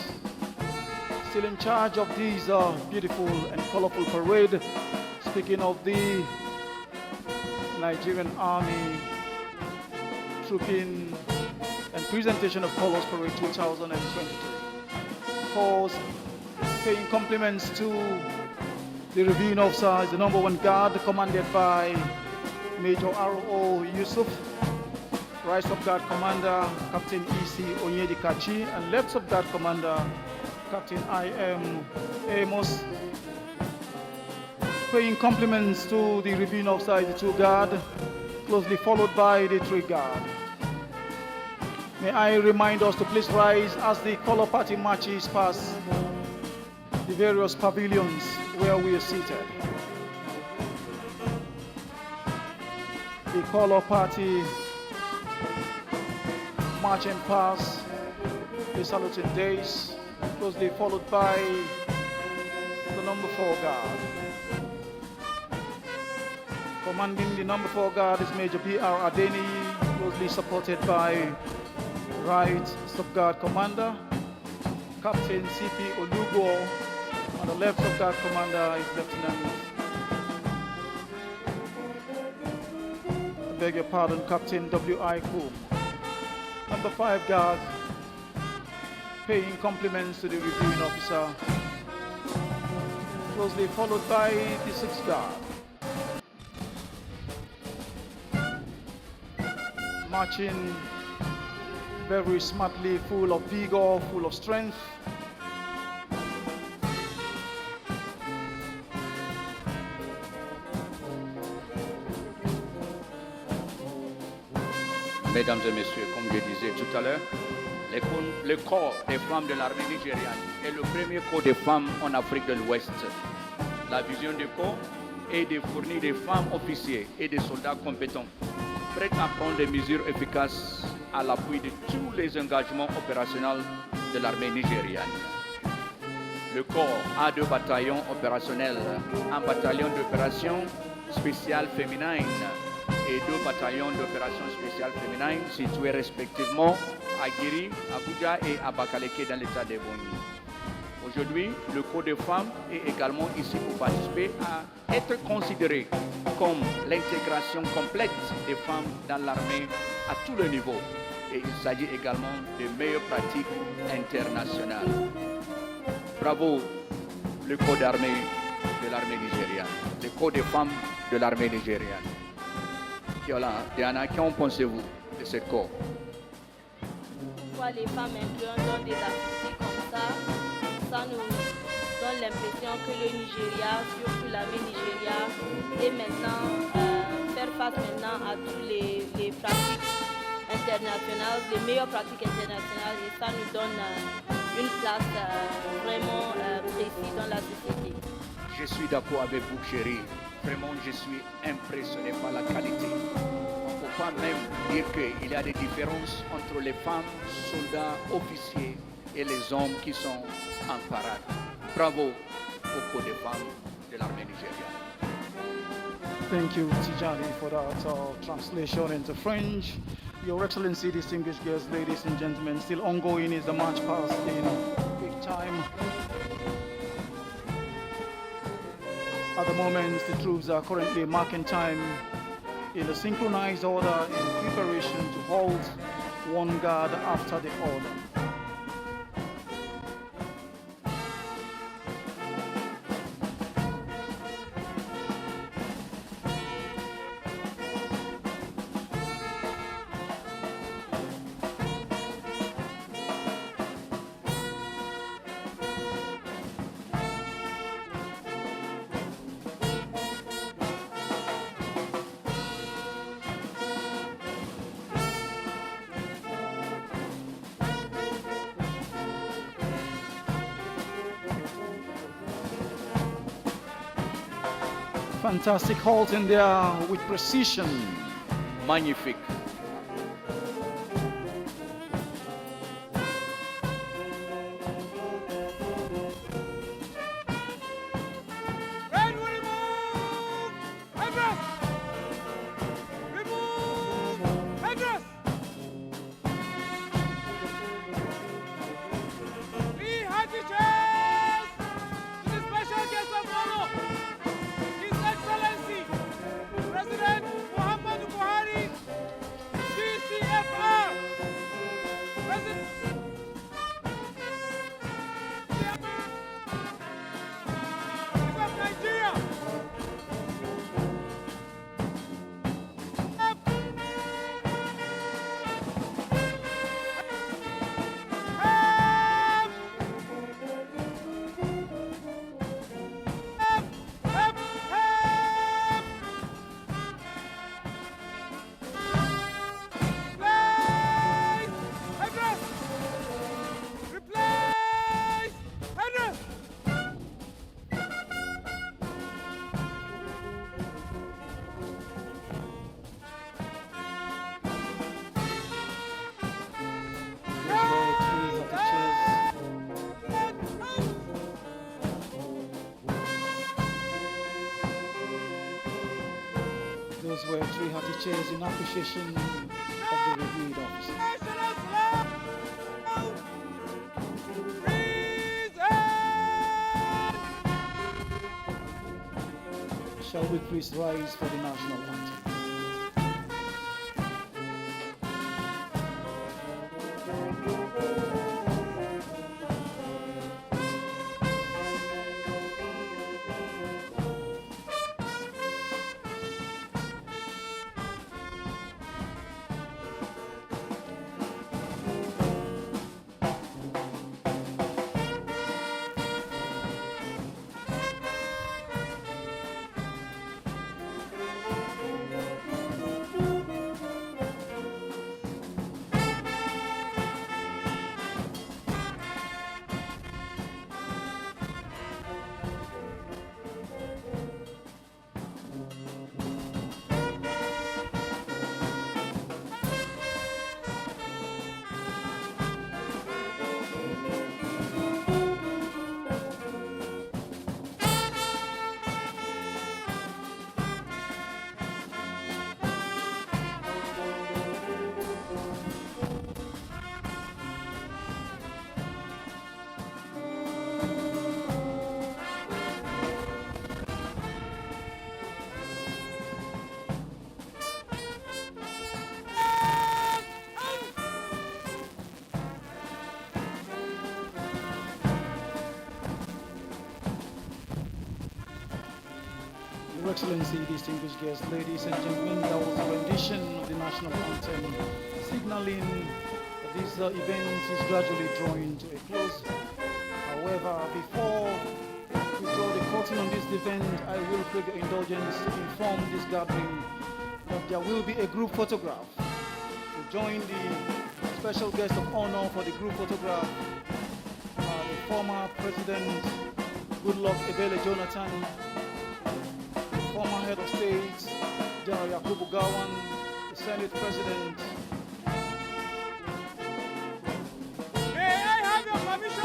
Speaker 1: still in charge of this beautiful and colorful parade. Speaking of the Nigerian Army Trooping and Presentation of Colors Parade 2023. Of course, paying compliments to the reviewing officer is the number 1 guard commanded by Major R.O. Yusuf, Right Sub Guard Commander Captain E.C. Onyedikachi, and Left Sub Guard Commander Captain I.M. Amos. Paying compliments to the reviewing officer is the 2 guard, closely followed by the 3 guard. May I remind us to please rise as the color party marches past the various pavilions where we are seated. The color party marching past the saluting days, closely followed by the number 4 guard. Commanding the number 4 guard is Major B.R. Adeni, closely supported by Right Sub-Guard Commander Captain C.P. Olugo, and the Left Sub-Guard Commander is Lieutenant, I beg your pardon, Captain W.I. Coom. Number 5 guard, paying compliments to the reviewing officer, closely followed by the 6th guard. Marching very smartly, full of vigor, full of strength.
Speaker 2: Mesdames et messieurs, comme je disais tout à l'heure, le corps des femmes de l'armée nigériane est le premier corps de femmes en Afrique de l'Ouest. La vision du corps est de fournir des femmes officiers et des soldats compétents, prêts à prendre des mesures efficaces à l'appui de tous les engagements opérationnels de l'armée nigériane. Le corps a 2 bataillons opérationnels, un bataillon d'opération spéciale féminine et 2 bataillons d'opération spéciale féminine situés respectivement à Guiri, Abuja et à Bakaleke dans l'état d'Ebonyi. Aujourd'hui, le corps des femmes est également ici pour participer à être considéré comme l'intégration complète des femmes dans l'armée à tous les niveaux. Et il s'agit également de meilleures pratiques internationales. Bravo, le corps d'armée de l'armée nigériane, le corps des femmes de l'armée nigériane. Voilà, Diana, qu'en pensez-vous de ce corps?
Speaker 4: Pourquoi les femmes incluant dans des activités comme ça nous donne l'impression que le Nigeria, surtout l'armée Nigeria, est maintenant faire face maintenant à tous les pratiques internationales, les meilleures pratiques internationales, et ça nous donne une place vraiment précise dans la société.
Speaker 2: Je suis d'accord avec vous, chérie. Vraiment, je suis impressionné par la qualité. On ne peut pas même dire qu'il y a des différences entre les femmes, soldats, officiers et les hommes qui sont en parade. Bravo au corps des femmes de l'armée nigériane.
Speaker 1: Thank you, Tijani, for that translation into French. Your Excellency, distinguished guests, ladies and gentlemen, still ongoing is the march past in big time. At the moment, the troops are currently marking time in a synchronized order in preparation to hold one guard after the other. Fantastic halt in there with precision.
Speaker 2: Magnifique.
Speaker 3: Red will remove headdress. Remove headdress. Three happy chairs to the special guest of honor, His Excellency President Muhammadu Buhari, GCFR. President. Of Nigeria. Replace headdress.
Speaker 1: Those were three hearty cheers in appreciation of the revered officer.
Speaker 3: National flag.
Speaker 1: Shall we please rise for the national anthem? Your Excellency, distinguished guests, ladies and gentlemen, that was a rendition of the national anthem, signaling that this event is gradually drawing to a close. However, before we draw the curtain on this event, I will beg your indulgence to inform this gathering that there will be a group photograph. To join the special guest of honor for the group photograph, the former President Goodluck Ebele Jonathan, the former head of state, General Yakubu Gowon, the Senate President.
Speaker 3: May I have your permission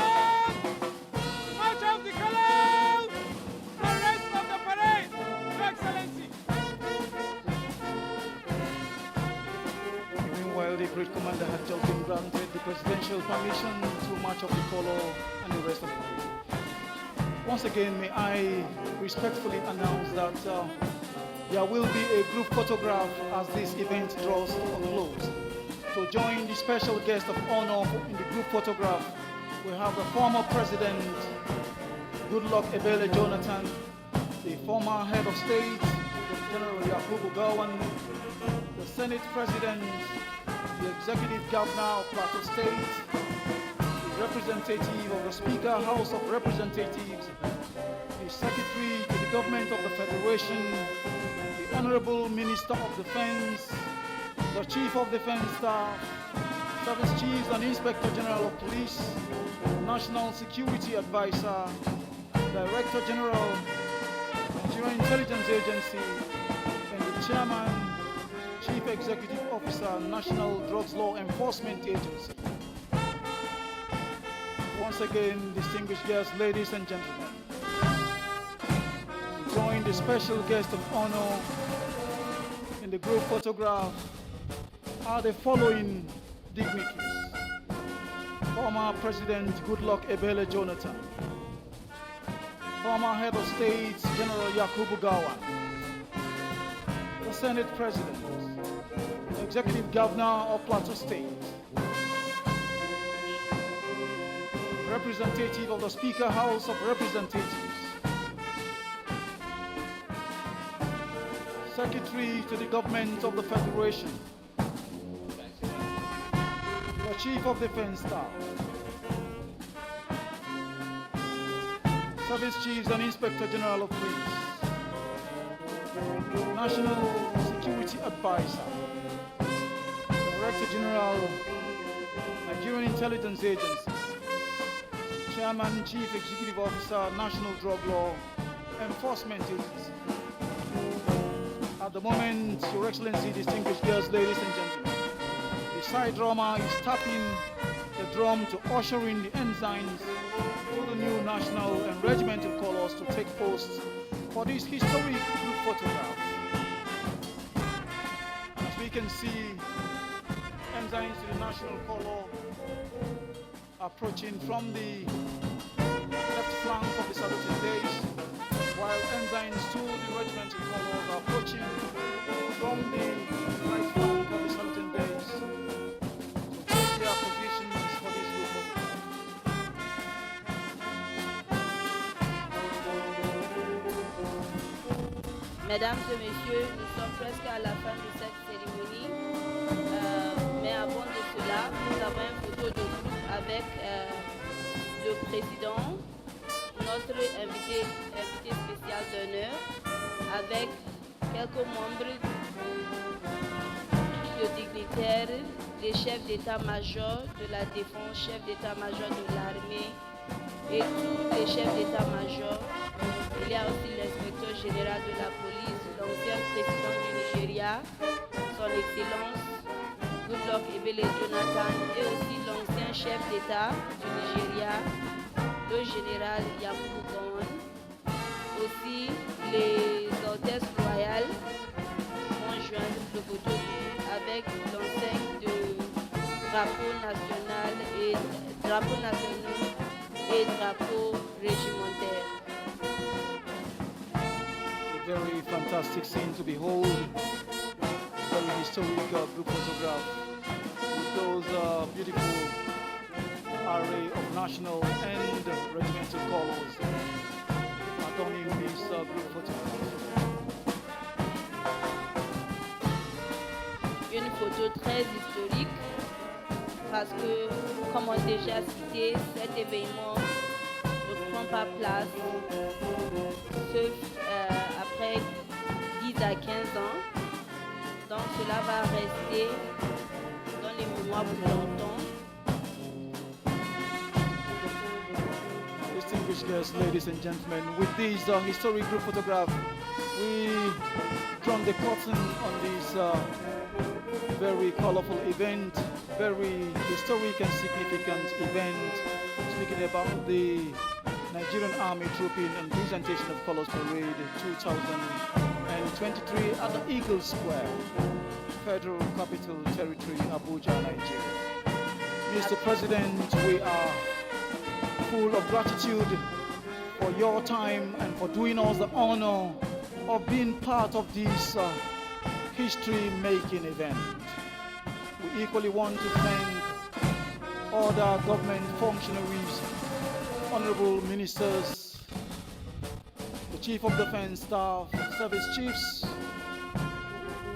Speaker 3: to march off the colors for the rest of the parade, Your Excellency?
Speaker 1: Meanwhile, the great commander had just been granted the presidential permission to march off the color and the rest of the parade. Once again, may I respectfully announce that there will be a group photograph as this event draws to a close. To join the special guest of honor in the group photograph, we have the former President Goodluck Ebele Jonathan, the former head of state, General Yakubu Gowon, the Senate President, the Executive Governor of Plateau State, the representative of the Speaker, House of Representatives, the Secretary to the Government of the Federation, the Honorable Minister of Defense, the Chief of Defense Staff, Service Chiefs and Inspector General of Police, National Security Advisor, Director General, Nigerian Intelligence Agency, and the Chairman, Chief Executive Officer, National Drugs Law Enforcement Agency. Once again, distinguished guests, ladies and gentlemen, to join the special guest of honor in the group photograph are the following dignitaries. Former President Goodluck Ebele Jonathan, former Head of State General Yakubu Gowon, the Senate President, Executive Governor of Plateau State, representative of the Speaker, House of Representatives, Secretary to the Government of the Federation, the Chief of Defense Staff, Service Chiefs and Inspector General of Police, National Security Advisor, Director General, Nigerian Intelligence Agency, Chairman, Chief Executive Officer, National Drug Law Enforcement Agency. At the moment, Your Excellency, distinguished guests, ladies and gentlemen, the side drummer is tapping the drum to usher in the ensigns to the new national and regimental colors to take post for this historic group photograph. As we can see, ensigns to the national color approaching from the left flank of the saluting days, while ensigns to the regimental colors are approaching from the right flank of the saluting days to take their positions for this group photograph.
Speaker 4: Mesdames et messieurs, nous sommes presque à la fin de cette cérémonie. Mais avant de cela, nous avons une photo de groupe avec le président, notre invité spécial d'honneur, avec quelques membres de dignitaires, les chefs d'état-major de la défense, chefs d'état-major de l'armée et tous les chefs d'état-major. Il y a aussi l'inspecteur général de la police, l'ancien président du Nigeria, son excellence Goodluck Ebele Jonathan et aussi l'ancien chef d'État du Nigeria, le général Yakubu Gowon. Aussi les hôtesses royales vont joindre le photo avec l'enseigne de drapeau national et drapeau régimentaire.
Speaker 1: A very fantastic scene to behold. Very historic group photograph with those beautiful array of national and regimental colors adorning this group photograph.
Speaker 4: photo très historique parce que, comme on déjà cité, cet événement ne prend pas place sauf après 10 à 15 ans. Donc cela va rester dans les mémoires pour longtemps.
Speaker 1: Distinguished guests, ladies and gentlemen, with this historic group photograph, we drawn the curtain on this very colorful event, very historic and significant event, speaking about the Nigerian Army Trooping and Presentation of Colors Parade 2023 at the Eagle Square, Federal Capital Territory, Abuja, Nigeria. Mr. President, we are full of gratitude for your time and for doing us the honor of being part of this history-making event. We equally want to thank other government functionaries, honorable ministers, the Chief of Defense Staff, Service Chiefs,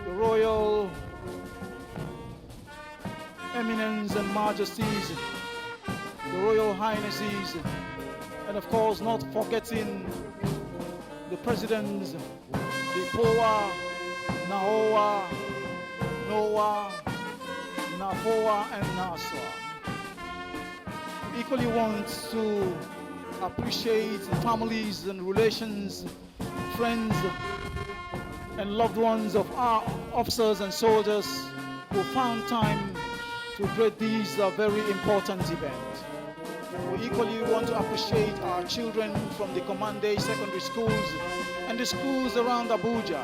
Speaker 1: the Royal Eminence and Majesties, the Royal Highnesses, and of course not forgetting the Presidents, the POA, NAOA, NOAA, NAFOA, and NASA. Equally want to appreciate the families and relations, friends, and loved ones of our officers and soldiers who found time to create this very important event. We equally want to appreciate our children from the Command Day secondary schools and the schools around Abuja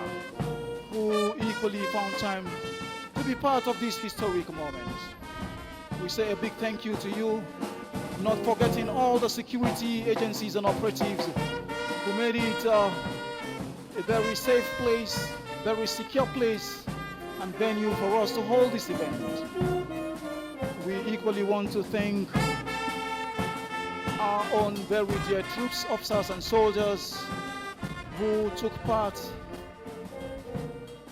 Speaker 1: who equally found time to be part of this historic moment. We say a big thank you to you, not forgetting all the security agencies and operatives who made it a very safe place, very secure place and venue for us to hold this event. We equally want to thank our own very dear troops, officers and soldiers who took part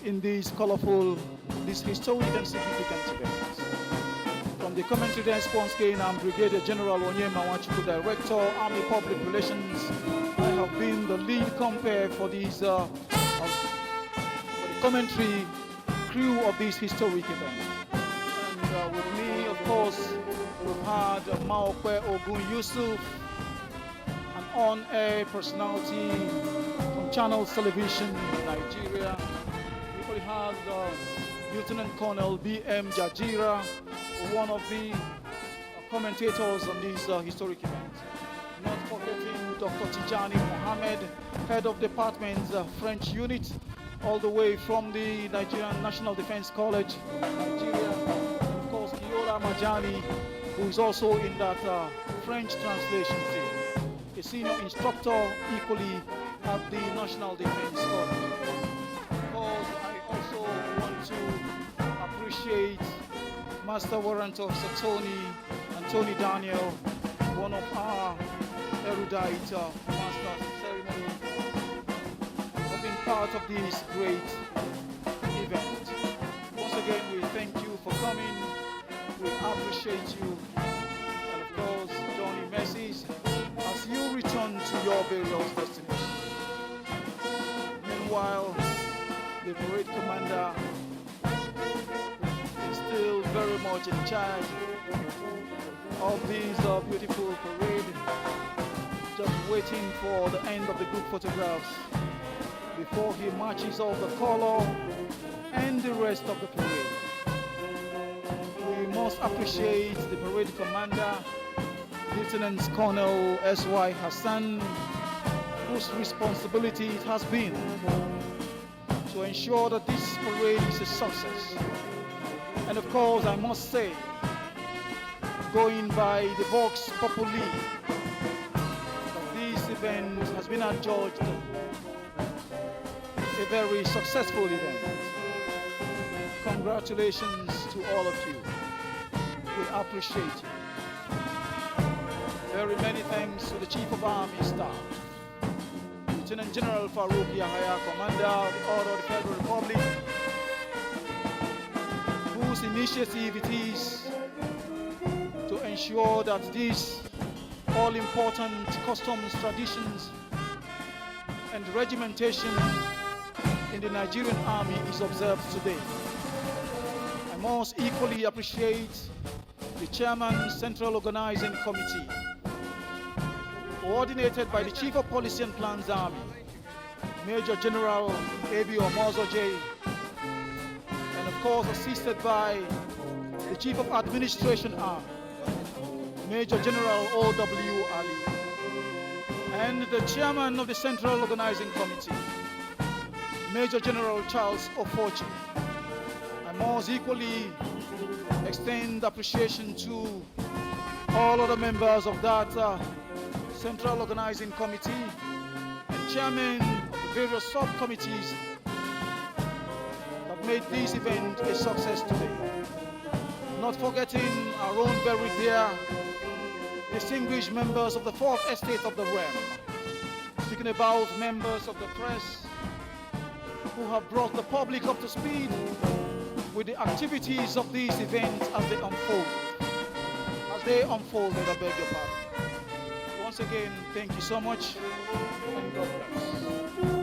Speaker 1: in this colorful, this historic and significant event. From the commentary response gain, I'm Brigadier General Onyema Wachuku, Director, Army Public Relations. I have been the lead compere for these, for the commentary crew of this historic event. And with me, of course, we've had Maokwe Ogun Yusuf, an on-air personality from Channels Television in Nigeria. We had Lieutenant Colonel B.M. Jajira, one of the commentators on this historic event. Not forgetting Dr. Tijani Mohammed, head of department's French unit, all the way from the Nigerian National Defense College, Nigeria. And of course, Kiola Majani, who is also in that French translation team. A senior instructor equally at the National Defense College. Of course, I also want to appreciate Master Warrant Officer Tony Daniel, one of our erudite masters of ceremony, for being part of this great event. Once again, we thank you for coming. We appreciate you. And of course, Johnny Messies, as you return to your burial destination. Meanwhile, the parade commander is still very much in charge of this beautiful parade, just waiting for the end of the group photographs before he marches off the color and the rest of the parade. We must appreciate the parade commander, Lieutenant Colonel S.Y. Hassan, whose responsibility it has been to ensure that this parade is a success. And of course, I must say, going by the Vox Populi, that this event has been adjudged a very successful event. Congratulations to all of you. We appreciate you. Very many thanks to the Chief of Army Staff, Lieutenant General Farouk Yahaya, Commander of the Order of the Federal Republic, who initiative it is to ensure that these all-important customs, traditions, and regimentation in the Nigerian Army is observed today. I must equally appreciate the Chairman Central Organizing Committee, coordinated by the Chief of Policy and Plans Army, Major General A.B. Omozo J, and of course assisted by the Chief of Administration Army, Major General O.W. Ali, and the Chairman of the Central Organizing Committee, Major General Charles Ofochi. I must equally extend appreciation to all other members of that Central Organizing Committee and chairmen of the various subcommittees that made this event a success today. Not forgetting our own very dear distinguished members of the Fourth Estate of the Realm. Speaking about members of the press who have brought the public up to speed with the activities of these events as they unfold. As they unfolded, I beg your pardon. Once again, thank you so much, and God bless.